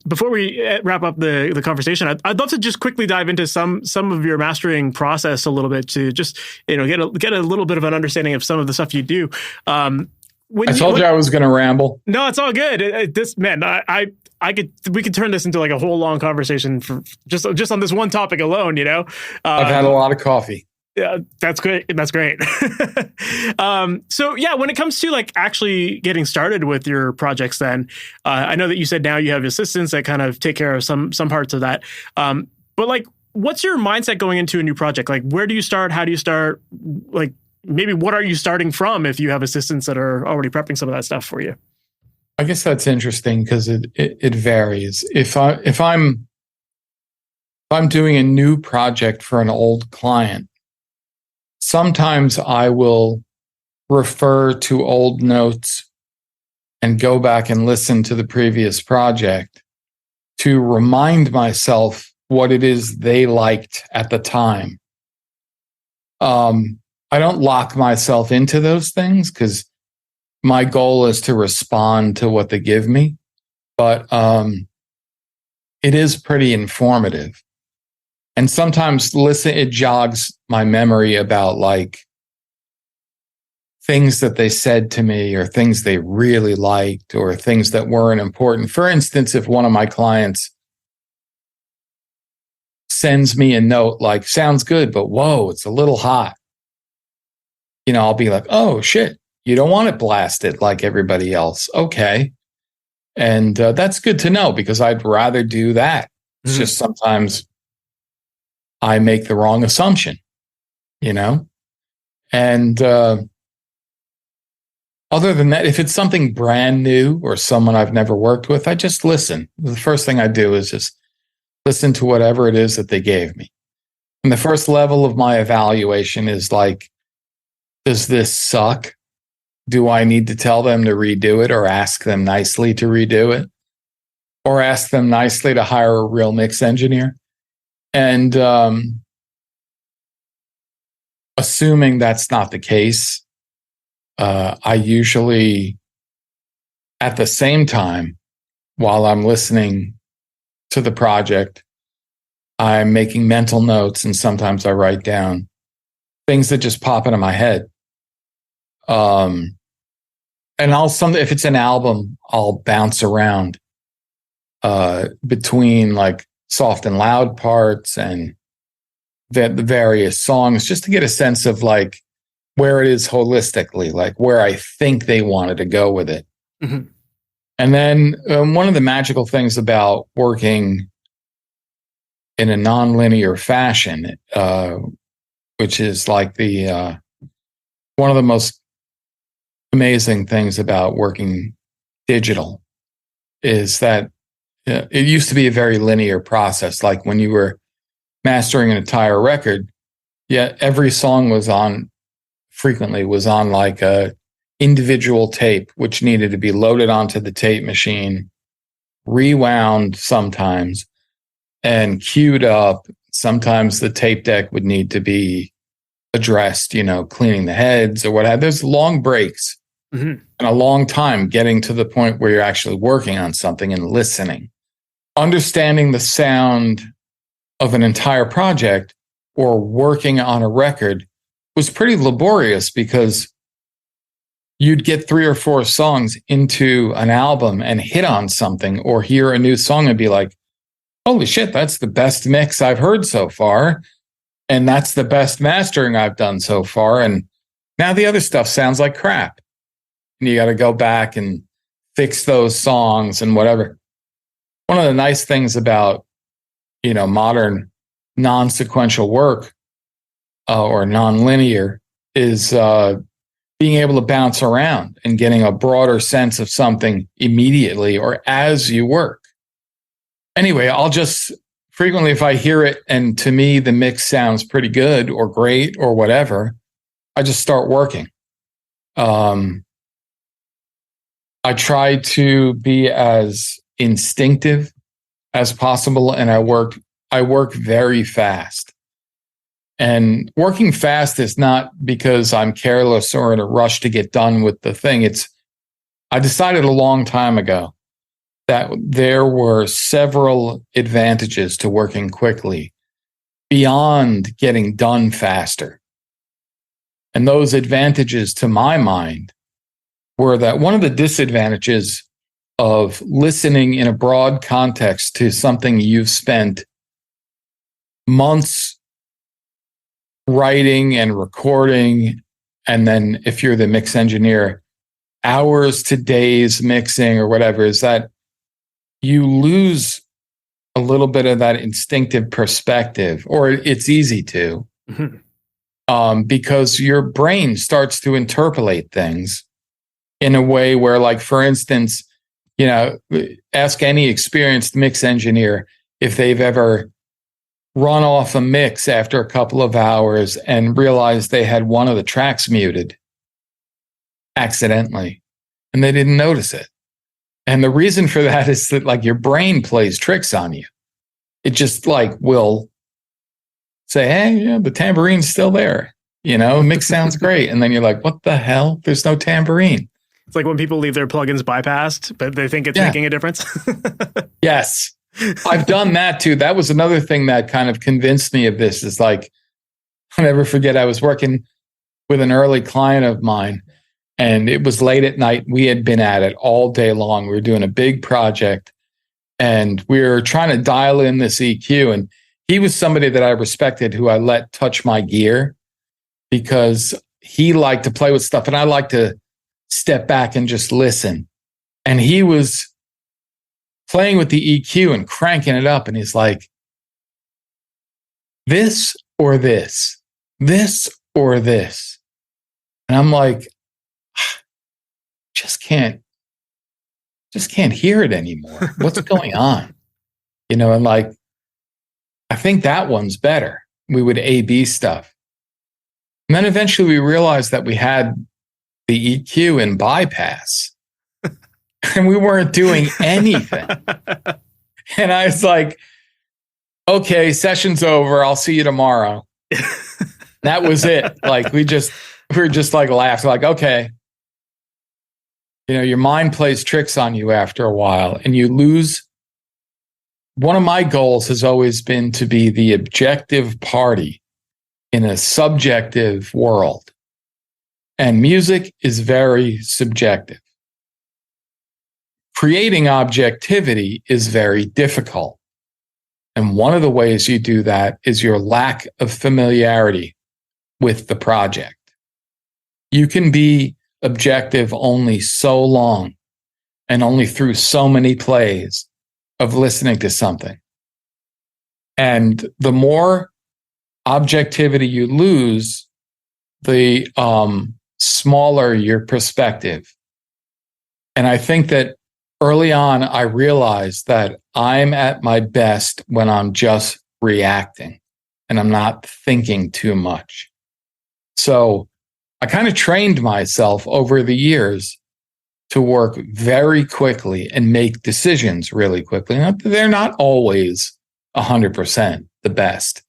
Before we wrap up the conversation, I'd love to just quickly dive into some of your mastering process a little bit to just, get a little bit of an understanding of some of the stuff you do. I told you I was going to ramble. No, it's all good. We could turn this into like a whole long conversation for just on this one topic alone, I've had a lot of coffee. Yeah, that's great. That's great. So yeah, when it comes to like actually getting started with your projects, then I know that you said now you have assistants that kind of take care of some parts of that. But like, what's your mindset going into a new project? Like, where do you start? How do you start? Like, maybe what are you starting from if you have assistants that are already prepping some of that stuff for you? I guess that's interesting because it varies. If I'm doing a new project for an old client, sometimes I will refer to old notes and go back and listen to the previous project to remind myself what it is they liked at the time. I don't lock myself into those things because my goal is to respond to what they give me, but it is pretty informative. And sometimes it jogs my memory about like things that they said to me or things they really liked or things that weren't important. For instance, if one of my clients sends me a note like, sounds good, but whoa, it's a little hot. I'll be like, oh shit, you don't want it blasted like everybody else. Okay. And that's good to know because I'd rather do that. It's just sometimes I make the wrong assumption, And other than that, if it's something brand new or someone I've never worked with, I just listen. The first thing I do is just listen to whatever it is that they gave me. And the first level of my evaluation is like, does this suck? Do I need to tell them to redo it or ask them nicely to redo it? Or ask them nicely to hire a real mix engineer? And assuming that's not the case, I usually, at the same time, while I'm listening to the project, I'm making mental notes and sometimes I write down things that just pop into my head. And if it's an album, I'll bounce around between like soft and loud parts and the various songs just to get a sense of like where it is holistically, like where I think they wanted to go with it. Mm-hmm. And then one of the magical things about working in a nonlinear fashion, which is like one of the most amazing things about working digital, is that it used to be a very linear process. Like when you were mastering an entire record, every song frequently was on like a individual tape, which needed to be loaded onto the tape machine, rewound sometimes, and queued up. Sometimes the tape deck would need to be addressed, cleaning the heads or what have. There's long breaks and a long time getting to the point where you're actually working on something and listening. Understanding the sound of an entire project or working on a record was pretty laborious because you'd get 3 or 4 songs into an album and hit on something or hear a new song and be like, holy shit, that's the best mix I've heard so far. And that's the best mastering I've done so far. And now the other stuff sounds like crap. And you got to go back and fix those songs and whatever. One of the nice things about, modern non-sequential work or non-linear is being able to bounce around and getting a broader sense of something immediately or as you work. Anyway, I'll just frequently, if I hear it and to me the mix sounds pretty good or great or whatever, I just start working. I try to be as instinctive as possible, and I work very fast. And working fast is not because I'm careless or in a rush to get done with the thing. I decided a long time ago that there were several advantages to working quickly beyond getting done faster. And those advantages, to my mind, were that one of the disadvantages of listening in a broad context to something you've spent months writing and recording, and then if you're the mix engineer, hours to days mixing or whatever, is that you lose a little bit of that instinctive perspective, or it's easy to. Mm-hmm. because your brain starts to interpolate things in a way where, like, for instance, ask any experienced mix engineer if they've ever run off a mix after a couple of hours and realized they had one of the tracks muted accidentally and they didn't notice it. And the reason for that is that, like, your brain plays tricks on you. It just, like, will say, hey, yeah, the tambourine's still there. Mix sounds great. And then you're like, what the hell? There's no tambourine. It's like when people leave their plugins bypassed, but they think it's making a difference. Yes. I've done that too. That was another thing that kind of convinced me of this, is like, I'll never forget, I was working with an early client of mine, and it was late at night. We had been at it all day long. We were doing a big project, and we were trying to dial in this EQ. And he was somebody that I respected, who I let touch my gear, because he liked to play with stuff and I like to step back and just listen. And he was playing with the EQ and cranking it up. And he's like, this or this, this or this. And I'm like, just can't hear it anymore. What's going on? And like, I think that one's better. We would A/B stuff. And then eventually we realized that we had the EQ in bypass and we weren't doing anything. And I was like, okay, session's over. I'll see you tomorrow. That was it. Like, we were just like laughing, like, okay. Your mind plays tricks on you after a while and you lose. One of my goals has always been to be the objective party in a subjective world. And music is very subjective. Creating objectivity is very difficult. And one of the ways you do that is your lack of familiarity with the project. You can be objective only so long and only through so many plays of listening to something. And the more objectivity you lose, the smaller your perspective. And I think that early on, I realized that I'm at my best when I'm just reacting and I'm not thinking too much. So I kind of trained myself over the years to work very quickly and make decisions really quickly. And they're not always 100% the best.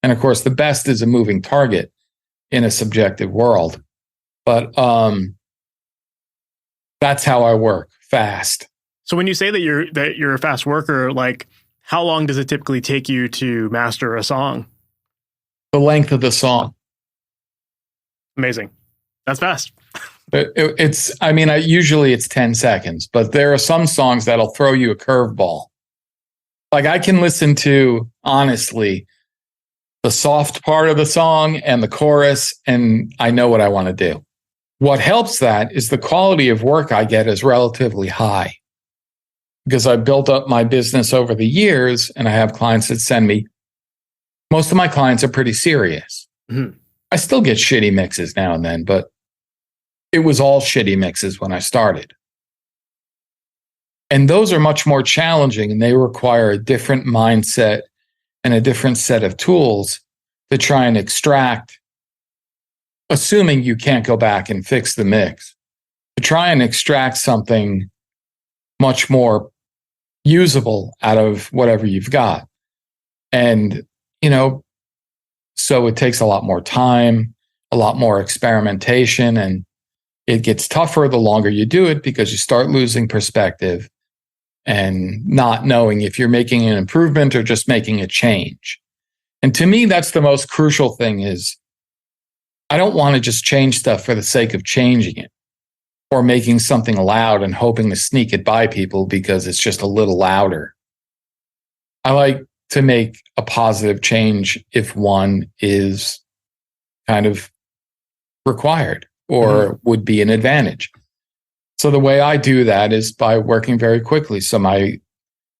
And of course, the best is a moving target in a subjective world. But that's how I work, fast. So when you say that you're a fast worker, like, how long does it typically take you to master a song? The length of the song. Amazing. That's fast. Usually it's 10 seconds, but there are some songs that'll throw you a curveball. Like, I can listen to, honestly, the soft part of the song and the chorus, and I know what I want to do. What helps that is the quality of work I get is relatively high, because I built up my business over the years and I have clients that send me. Most of my clients are pretty serious. Mm-hmm. I still get shitty mixes now and then, but it was all shitty mixes when I started. And those are much more challenging, and they require a different mindset and a different set of tools to try and extract, assuming you can't go back and fix the mix, to try and extract something much more usable out of whatever you've got. And, so it takes a lot more time, a lot more experimentation, and it gets tougher the longer you do it, because you start losing perspective and not knowing if you're making an improvement or just making a change. And to me, that's the most crucial thing, is I don't want to just change stuff for the sake of changing it or making something loud and hoping to sneak it by people because it's just a little louder. I like to make a positive change if one is kind of required or would be an advantage. So the way I do that is by working very quickly. So my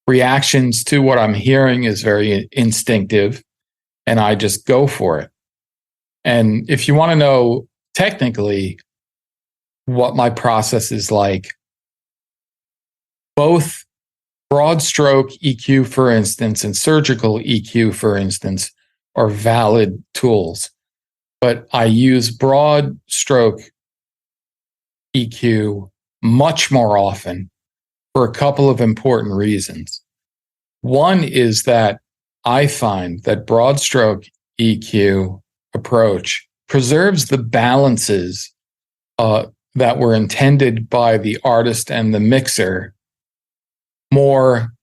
reactions to what I'm hearing is very instinctive, and I just go for it. And if you want to know technically what my process is like, both broad stroke EQ, for instance, and surgical EQ, for instance, are valid tools. But I use broad stroke EQ much more often for a couple of important reasons. One is that I find that broad stroke EQ approach preserves the balances that were intended by the artist and the mixer more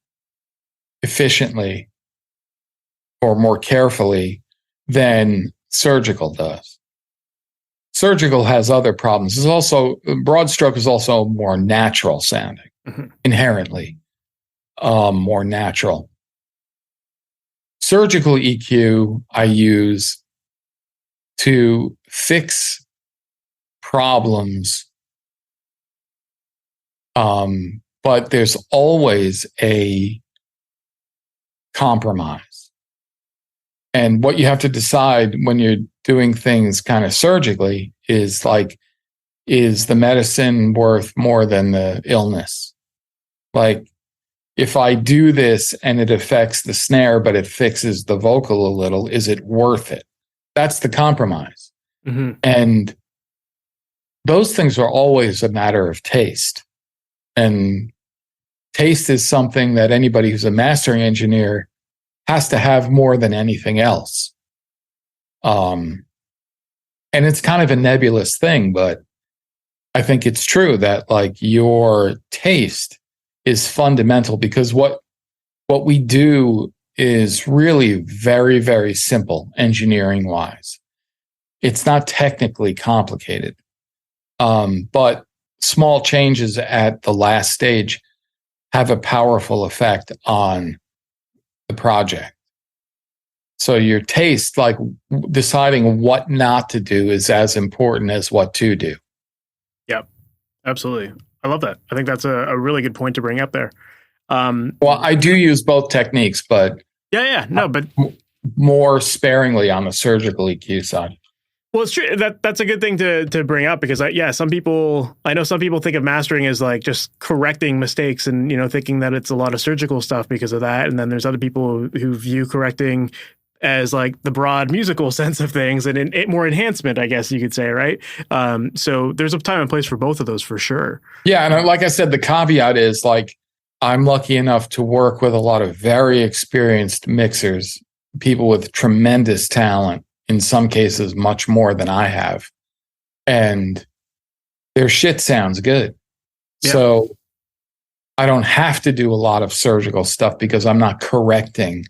efficiently or more carefully than surgical does. Surgical has other problems. It's also, broad stroke is also more natural sounding, inherently more natural. Surgical EQ I use to fix problems, but there's always a compromise. And what you have to decide when you're doing things kind of surgically is like, is the medicine worth more than the illness? Like, if I do this and it affects the snare, but it fixes the vocal a little, is it worth it? That's the compromise. Mm-hmm. And those things are always a matter of taste. And taste is something that anybody who's a mastering engineer has to have more than anything else. And it's kind of a nebulous thing, but I think it's true that like your taste is fundamental, because what we do is really very, very simple engineering wise. It's not technically complicated, but small changes at the last stage have a powerful effect on the project. So your taste, like deciding what not to do, is as important as what to do. Yep, absolutely. I love that. I think that's a really good point to bring up there. Well, I do use both techniques, but but more sparingly on the surgical EQ side. Well, it's true. That's a good thing to bring up, because I know some people think of mastering as like just correcting mistakes and, thinking that it's a lot of surgical stuff because of that. And then there's other people who view correcting as like the broad musical sense of things and more enhancement, I guess you could say, right? So there's a time and place for both of those for sure. Yeah. And like I said, the caveat is like, I'm lucky enough to work with a lot of very experienced mixers, people with tremendous talent, in some cases much more than I have. And their shit sounds good. Yeah. So I don't have to do a lot of surgical stuff because I'm not correcting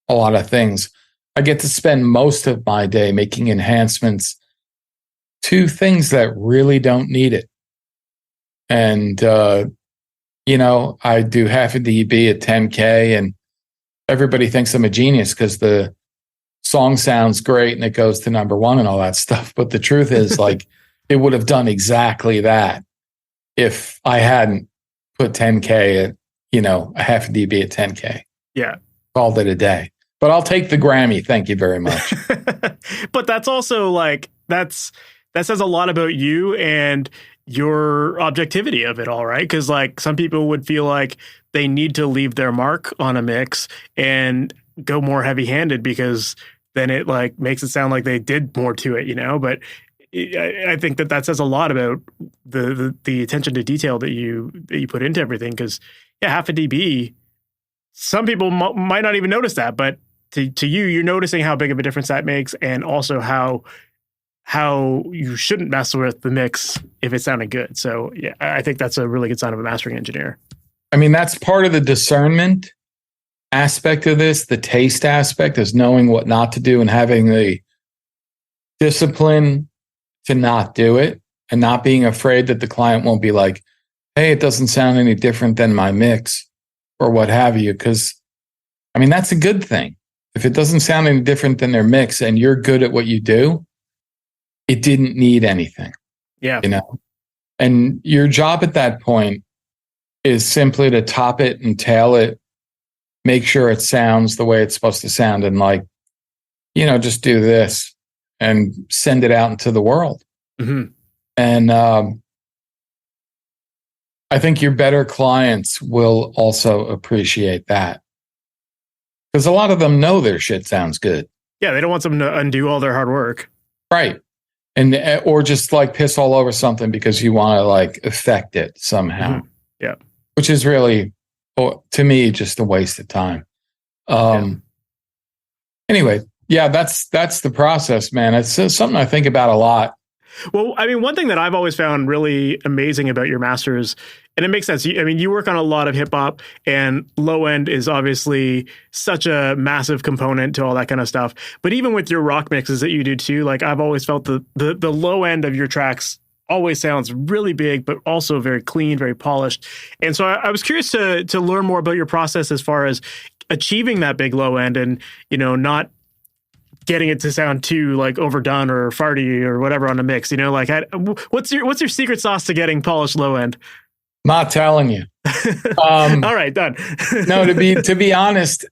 a lot of things. I get to spend most of my day making enhancements to things that really don't need it. And, I do half a dB at 10K, and everybody thinks I'm a genius because the song sounds great and it goes to number one and all that stuff. But the truth is, like, it would have done exactly that if I hadn't put 10K at, a half a dB at 10K. Yeah. Called it a day. But I'll take the Grammy. Thank you very much. But that's also like, that says a lot about you and your objectivity of it all, right? Because like some people would feel like they need to leave their mark on a mix and go more heavy-handed because then it like makes it sound like they did more to it, But I think that says a lot about the attention to detail that you put into everything. Because half a dB, some people might not even notice that, but to you, you're noticing how big of a difference that makes, and also how you shouldn't mess with the mix if it's sounding good. So yeah, I think that's a really good sign of a mastering engineer. I mean, that's part of the discernment aspect of this. The taste aspect is knowing what not to do and having the discipline to not do it, and not being afraid that the client won't be like, hey, it doesn't sound any different than my mix or what have you. Because, I mean, that's a good thing. If it doesn't sound any different than their mix and you're good at what you do, it didn't need anything. Yeah. And your job at that point is simply to top it and tail it, make sure it sounds the way it's supposed to sound, and like, just do this. and send it out into the world. Mm-hmm. And I think your better clients will also appreciate that, because a lot of them know their shit sounds good. Yeah, they don't want someone to undo all their hard work. Right. And or just like piss all over something because you want to like affect it somehow. Mm-hmm. Yeah. Which is really, to me, just a waste of time. Anyway, yeah, that's the process, man. It's something I think about a lot. Well, I mean, one thing that I've always found really amazing about your masters, and it makes sense. I mean, you work on a lot of hip hop, and low end is obviously such a massive component to all that kind of stuff. But even with your rock mixes that you do too, like I've always felt the low end of your tracks always sounds really big, but also very clean, very polished. And so I was curious to learn more about your process as far as achieving that big low end, and not getting it to sound too like overdone or farty or whatever on a mix. Like what's your secret sauce to getting polished low end? Not telling you. All right, done. No, to be honest,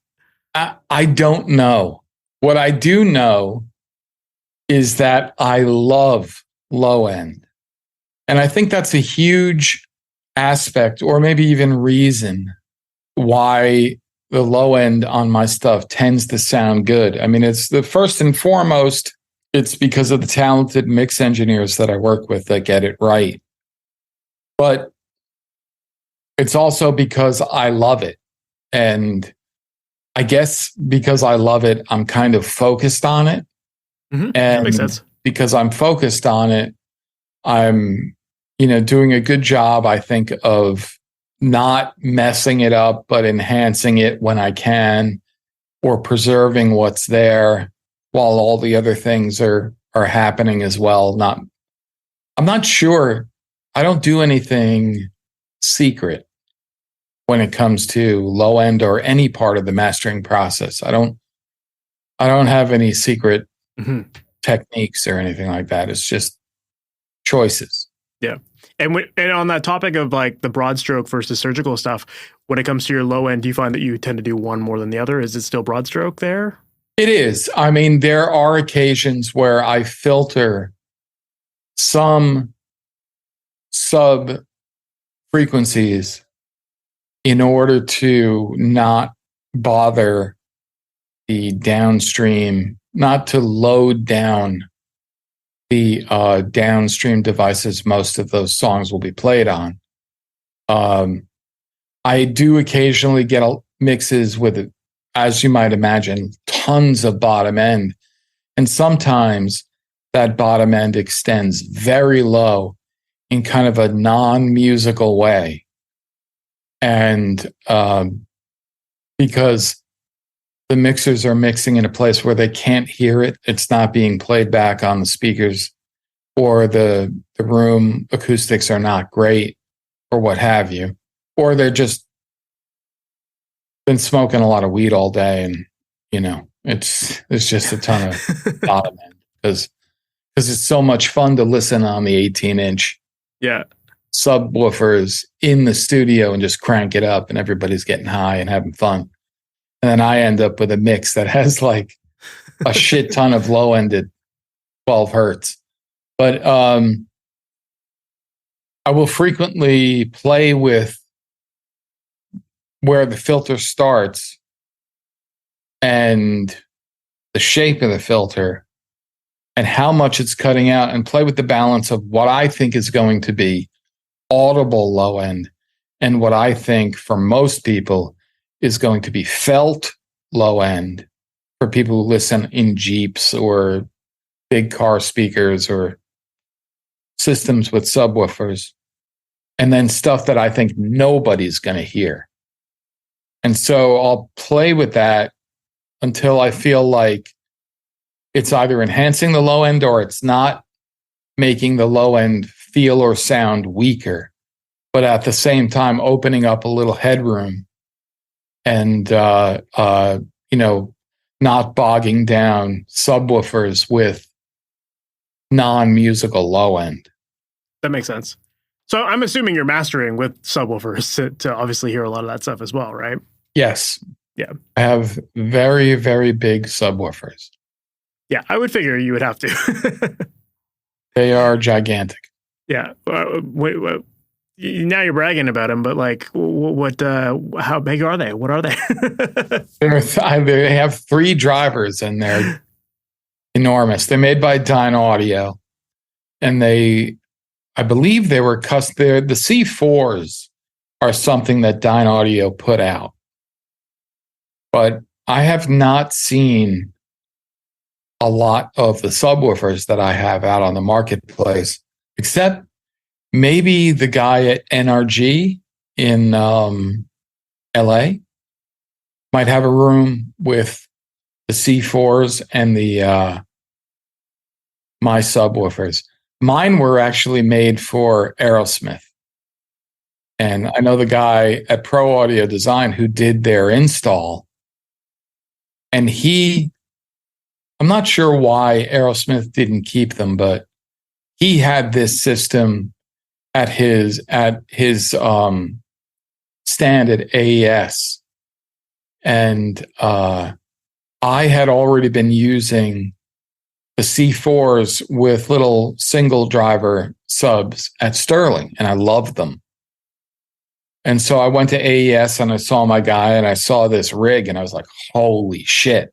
I don't know. What I do know is that I love low end. And I think that's a huge aspect, or maybe even reason, why the low end on my stuff tends to sound good. I mean, it's the first and foremost, it's because of the talented mix engineers that I work with that get it right. But it's also because I love it. And I guess because I love it, I'm kind of focused on it. Mm-hmm. And that makes sense. Because I'm focused on it, I'm, doing a good job, I think, of not messing it up, but enhancing it when I can, or preserving what's there while all the other things are happening as well. I'm not sure. I don't do anything secret when it comes to low end or any part of the mastering process. I don't have any secret techniques or anything like that. It's just choices. Yeah. And on that topic of like the broad stroke versus surgical stuff, when it comes to your low end, do you find that you tend to do one more than the other? Is it still broad stroke there? It is. I mean, there are occasions where I filter some sub frequencies in order to not bother the downstream, not to load down the downstream devices most of those songs will be played on. I do occasionally get mixes with, as you might imagine, tons of bottom end. And sometimes that bottom end extends very low in kind of a non-musical way. And because the mixers are mixing in a place where they can't hear it, it's not being played back on the speakers, or the room acoustics are not great, or what have you, or they're just been smoking a lot of weed all day, and it's just a ton of bottom end because it's so much fun to listen on the 18-inch subwoofers in the studio and just crank it up, and everybody's getting high and having fun. And then I end up with a mix that has like a shit ton of low end at 12 hertz. But I will frequently play with where the filter starts and the shape of the filter and how much it's cutting out, and play with the balance of what I think is going to be audible low end and what I think for most people is going to be felt low end for people who listen in Jeeps or big car speakers or systems with subwoofers, and then stuff that I think nobody's going to hear. And so I'll play with that until I feel like it's either enhancing the low end or it's not making the low end feel or sound weaker, but at the same time opening up a little headroom and not bogging down subwoofers with non-musical low end. That makes sense. So I'm assuming you're mastering with subwoofers to obviously hear a lot of that stuff as well, right? Yes. Yeah. I have very, very big subwoofers. Yeah, I would figure you would have to. They are gigantic. Yeah. Now you're bragging about them, but like, what? How big are they? What are they? They have 3 drivers and they're enormous. They're made by Dyne Audio, and I believe they were custom. The C4s are something that Dyne Audio put out, but I have not seen a lot of the subwoofers that I have out on the marketplace, except maybe the guy at NRG in LA might have a room with the C4s and the my subwoofers. Mine were actually made for Aerosmith. And I know the guy at Pro Audio Design who did their install. And I'm not sure why Aerosmith didn't keep them, but he had this system at his stand at AES. And I had already been using the C4s with little single driver subs at Sterling, and I loved them. And so I went to AES and I saw my guy and I saw this rig and I was like, holy shit.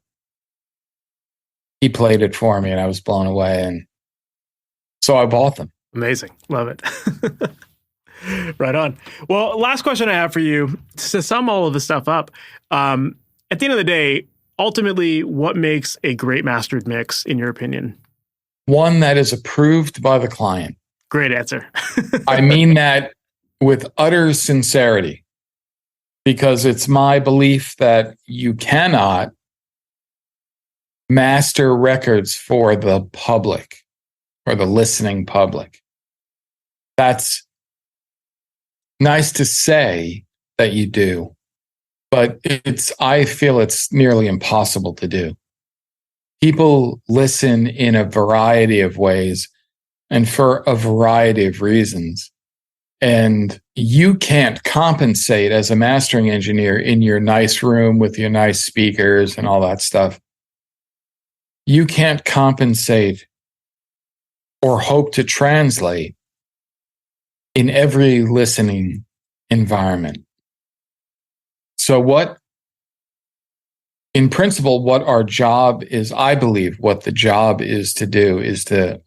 He played it for me and I was blown away. And so I bought them. Amazing. Love it. Right on. Well, last question I have for you, to sum all of this stuff up. At the end of the day, ultimately, what makes a great mastered mix, in your opinion? One that is approved by the client. Great answer. I mean that with utter sincerity, because it's my belief that you cannot master records for the public or the listening public. That's nice to say that you do, but I feel it's nearly impossible to do. People listen in a variety of ways and for a variety of reasons. And you can't compensate as a mastering engineer in your nice room with your nice speakers and all that stuff. You can't compensate or hope to translate in every listening environment. So in principle, what our job is, I believe what the job is to do is to,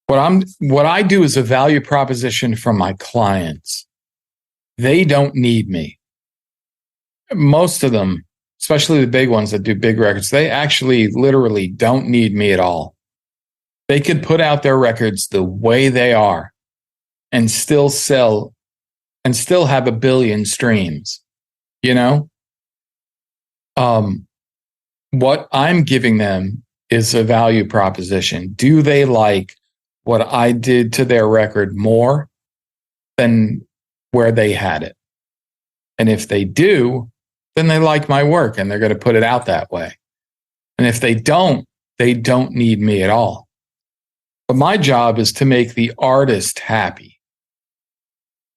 what I do is a value proposition from my clients. They don't need me. Most of them, especially the big ones that do big records, they actually literally don't need me at all. They could put out their records the way they are and still sell and still have 1 billion streams, you know? What I'm giving them is a value proposition. Do they like what I did to their record more than where they had it? And if they do, then they like my work and they're going to put it out that way. And if they don't need me at all. But my job is to make the artist happy.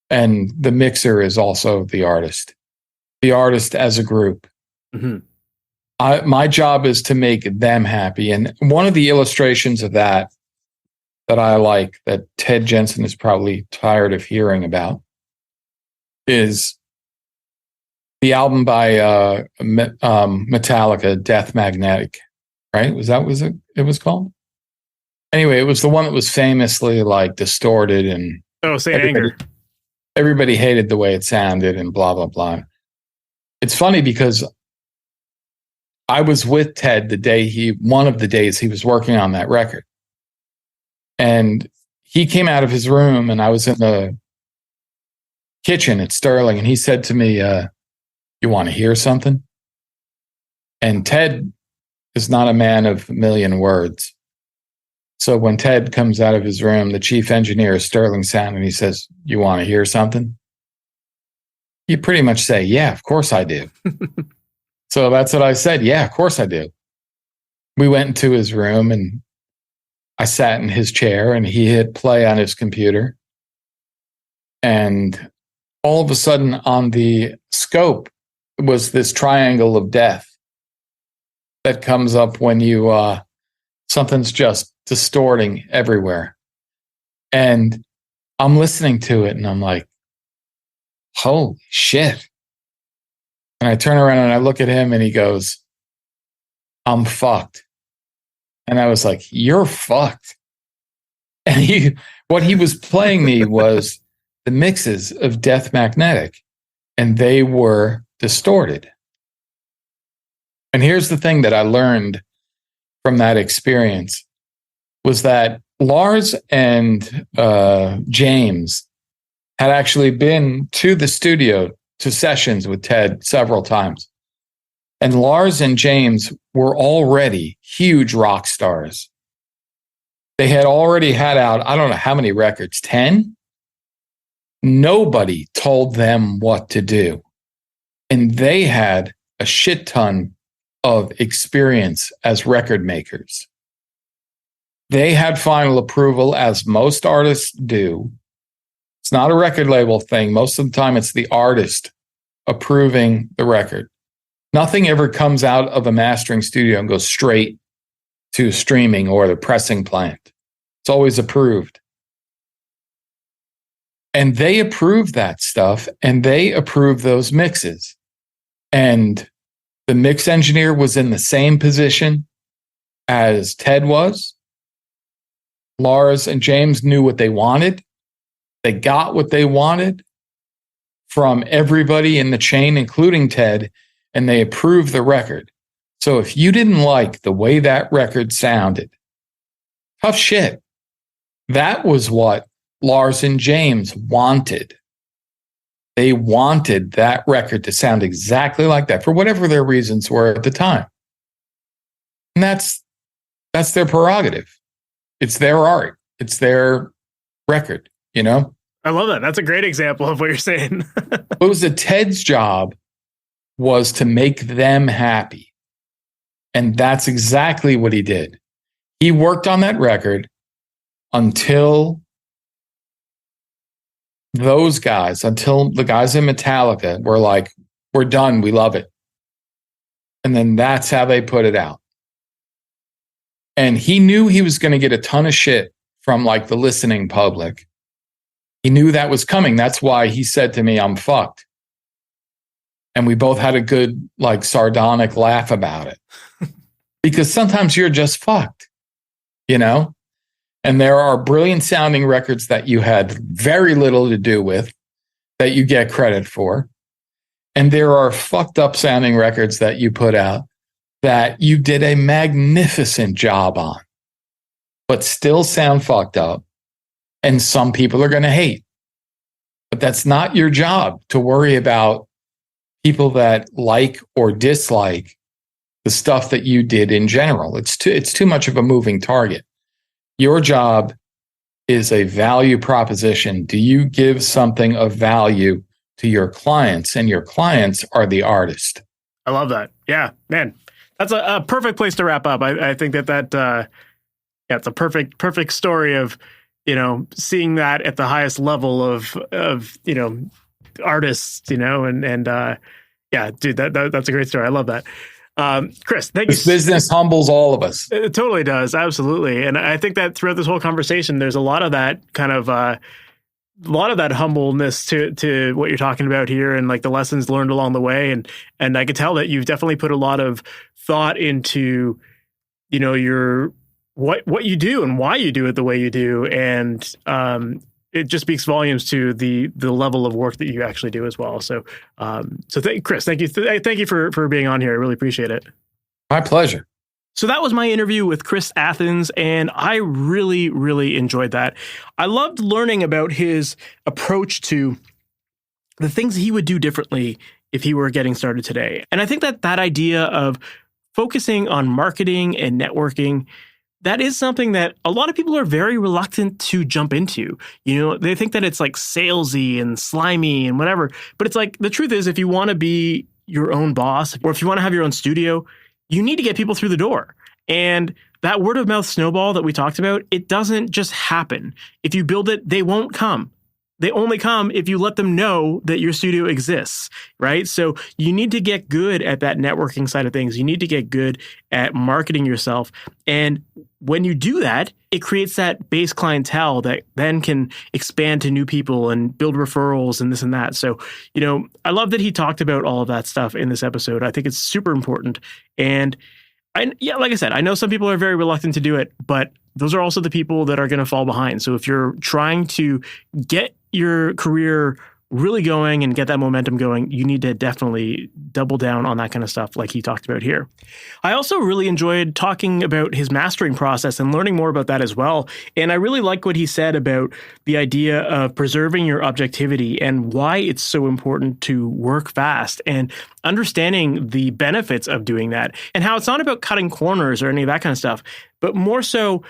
And the mixer is also the artist as a group. Mm-hmm. My job is to make them happy. And one of the illustrations of that I like, that Ted Jensen is probably tired of hearing about, is the album by Metallica, Death Magnetic, right? Was that what it was called? Anyway, it was the one that was famously like distorted and Saint Anger. Everybody hated the way it sounded and blah, blah, blah. It's funny because I was with Ted one of the days he was working on that record. And he came out of his room and I was in the kitchen at Sterling and he said to me, you want to hear something? And Ted is not a man of a million words. So when Ted comes out of his room, the chief engineer of Sterling Sound, and he says, you want to hear something? You pretty much say, yeah, of course I do. So that's what I said. Yeah, of course I do. We went into his room and I sat in his chair and he hit play on his computer. And all of a sudden on the scope was this triangle of death. that comes up when you something's just distorting everywhere. And I'm listening to it and I'm like, holy shit. And I turn around and I look at him and he goes, I'm fucked. And I was like, you're fucked. And what he was playing me was the mixes of Death Magnetic, and they were distorted. And here's the thing that I learned from that experience was that Lars and James had actually been to the studio to sessions with Ted several times. And Lars and James were already huge rock stars. They had already had out, I don't know how many records, 10? Nobody told them what to do. And they had a shit ton of experience as record makers. They had final approval, as most artists do. It's not a record label thing. Most of the time, it's the artist approving the record. Nothing ever comes out of a mastering studio and goes straight to streaming or the pressing plant. It's always approved. And they approved that stuff, and they approved those mixes. And the mix engineer was in the same position as Ted was. Lars and James knew what they wanted. They got what they wanted from everybody in the chain, including Ted, and they approved the record. So if you didn't like the way that record sounded, tough shit. That was what Lars and James wanted. They wanted that record to sound exactly like that for whatever their reasons were at the time. And that's their prerogative. It's their art. It's their record, you know? I love that. That's a great example of what you're saying. It was Ted's job was to make them happy. And that's exactly what he did. He worked on that record until those guys, until the guys in Metallica were like, we're done, we love it. And then that's how they put it out. And he knew he was going to get a ton of shit from like the listening public. He knew that was coming. That's why he said to me, I'm fucked. And we both had a good, like, sardonic laugh about it. Because sometimes you're just fucked, you know? And there are brilliant sounding records that you had very little to do with that you get credit for. And there are fucked up sounding records that you put out that you did a magnificent job on, but still sound fucked up. And some people are going to hate. But that's not your job to worry about people that like or dislike the stuff that you did in general. It's too much of a moving target. Your job is a value proposition. Do you give something of value to your clients? And your clients are the artist. I love that. Yeah, man. That's a perfect place to wrap up. I think that it's a perfect story of, you know, seeing that at the highest level of you know, artists, you know, and yeah, dude, that's a great story. I love that. Chris, thank you. This business humbles all of us. It totally does. Absolutely. And I think that throughout this whole conversation, there's a lot of that kind of, a lot of that humbleness to what you're talking about here and like the lessons learned along the way. And I could tell that you've definitely put a lot of thought into, you know, your, what you do and why you do it the way you do. And, it just speaks volumes to the level of work that you actually do as well. So, Chris, thank you. Thank you for being on here. I really appreciate it. My pleasure. So that was my interview with Chris Athens, and I really, really enjoyed that. I loved learning about his approach to the things he would do differently if he were getting started today. And I think that idea of focusing on marketing and networking, that is something that a lot of people are very reluctant to jump into. You know, they think that it's like salesy and slimy and whatever. But it's like, the truth is, if you want to be your own boss, or if you want to have your own studio, you need to get people through the door. And that word of mouth snowball that we talked about, it doesn't just happen. If you build it, they won't come. they only come if you let them know that your studio exists, right? So you need to get good at that networking side of things. You need to get good at marketing yourself. And when you do that, it creates that base clientele that then can expand to new people and build referrals and this and that. So, I love that he talked about all of that stuff in this episode. I think it's super important. And like I said, I know some people are very reluctant to do it, but those are also the people that are going to fall behind. So if you're trying to get your career really going and get that momentum going, you need to definitely double down on that kind of stuff like he talked about here. I also really enjoyed talking about his mastering process and learning more about that as well. And I really like what he said about the idea of preserving your objectivity and why it's so important to work fast and understanding the benefits of doing that and how it's not about cutting corners or any of that kind of stuff, but more so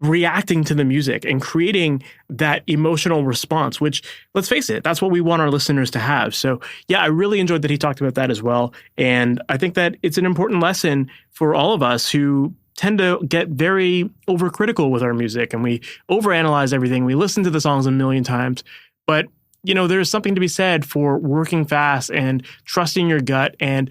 reacting to the music and creating that emotional response, which, let's face it, that's what we want our listeners to have. So yeah, I really enjoyed that he talked about that as well. And I think that it's an important lesson for all of us who tend to get very overcritical with our music and we overanalyze everything. We listen to the songs a million times, but there's something to be said for working fast and trusting your gut and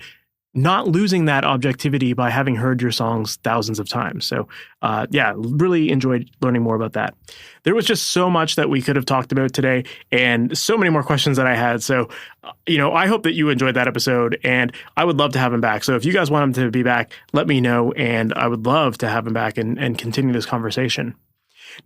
not losing that objectivity by having heard your songs thousands of times. So really enjoyed learning more about that. There was just so much that we could have talked about today and so many more questions that I had. So, I hope that you enjoyed that episode and I would love to have him back. So if you guys want him to be back, let me know. And I would love to have him back and continue this conversation.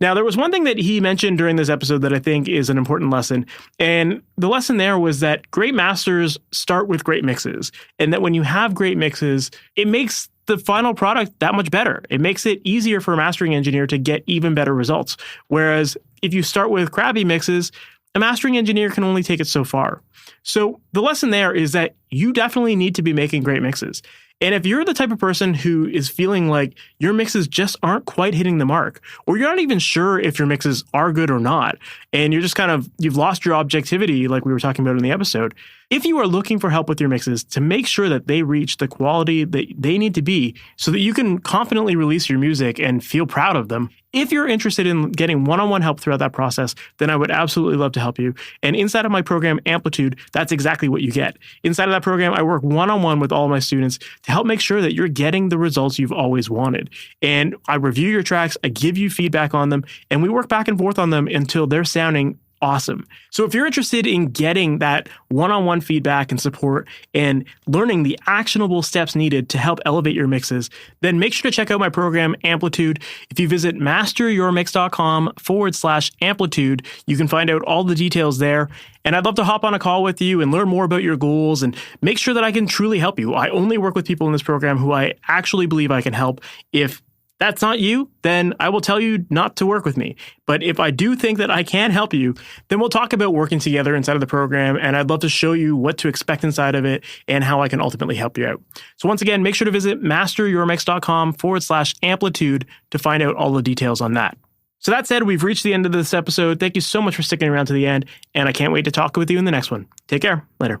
Now, there was one thing that he mentioned during this episode that I think is an important lesson. And the lesson there was that great masters start with great mixes. And that when you have great mixes, it makes the final product that much better. It makes it easier for a mastering engineer to get even better results. Whereas if you start with crappy mixes, a mastering engineer can only take it so far. So the lesson there is that you definitely need to be making great mixes. And if you're the type of person who is feeling like your mixes just aren't quite hitting the mark, or you're not even sure if your mixes are good or not, and you're just you've lost your objectivity like we were talking about in the episode, if you are looking for help with your mixes to make sure that they reach the quality that they need to be so that you can confidently release your music and feel proud of them, if you're interested in getting one-on-one help throughout that process, then I would absolutely love to help you. And inside of my program, Amplitude, that's exactly what you get. Inside of that program, I work one-on-one with all of my students to help make sure that you're getting the results you've always wanted. And I review your tracks, I give you feedback on them, and we work back and forth on them until they're sounding awesome. So if you're interested in getting that one-on-one feedback and support and learning the actionable steps needed to help elevate your mixes, then make sure to check out my program, Amplitude. If you visit MasterYourMix.com/Amplitude, you can find out all the details there. And I'd love to hop on a call with you and learn more about your goals and make sure that I can truly help you. I only work with people in this program who I actually believe I can help. If that's not you, then I will tell you not to work with me. But if I do think that I can help you, then we'll talk about working together inside of the program. And I'd love to show you what to expect inside of it and how I can ultimately help you out. So once again, make sure to visit MasterYourMix.com/Amplitude to find out all the details on that. So that said, we've reached the end of this episode. Thank you so much for sticking around to the end. And I can't wait to talk with you in the next one. Take care. Later.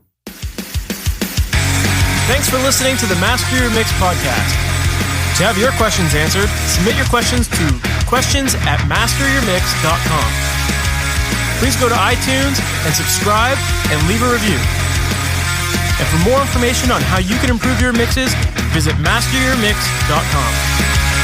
Thanks for listening to the Master Your Mix podcast. To have your questions answered, submit your questions to questions@masteryourmix.com. Please go to iTunes and subscribe and leave a review. And for more information on how you can improve your mixes, visit MasterYourMix.com.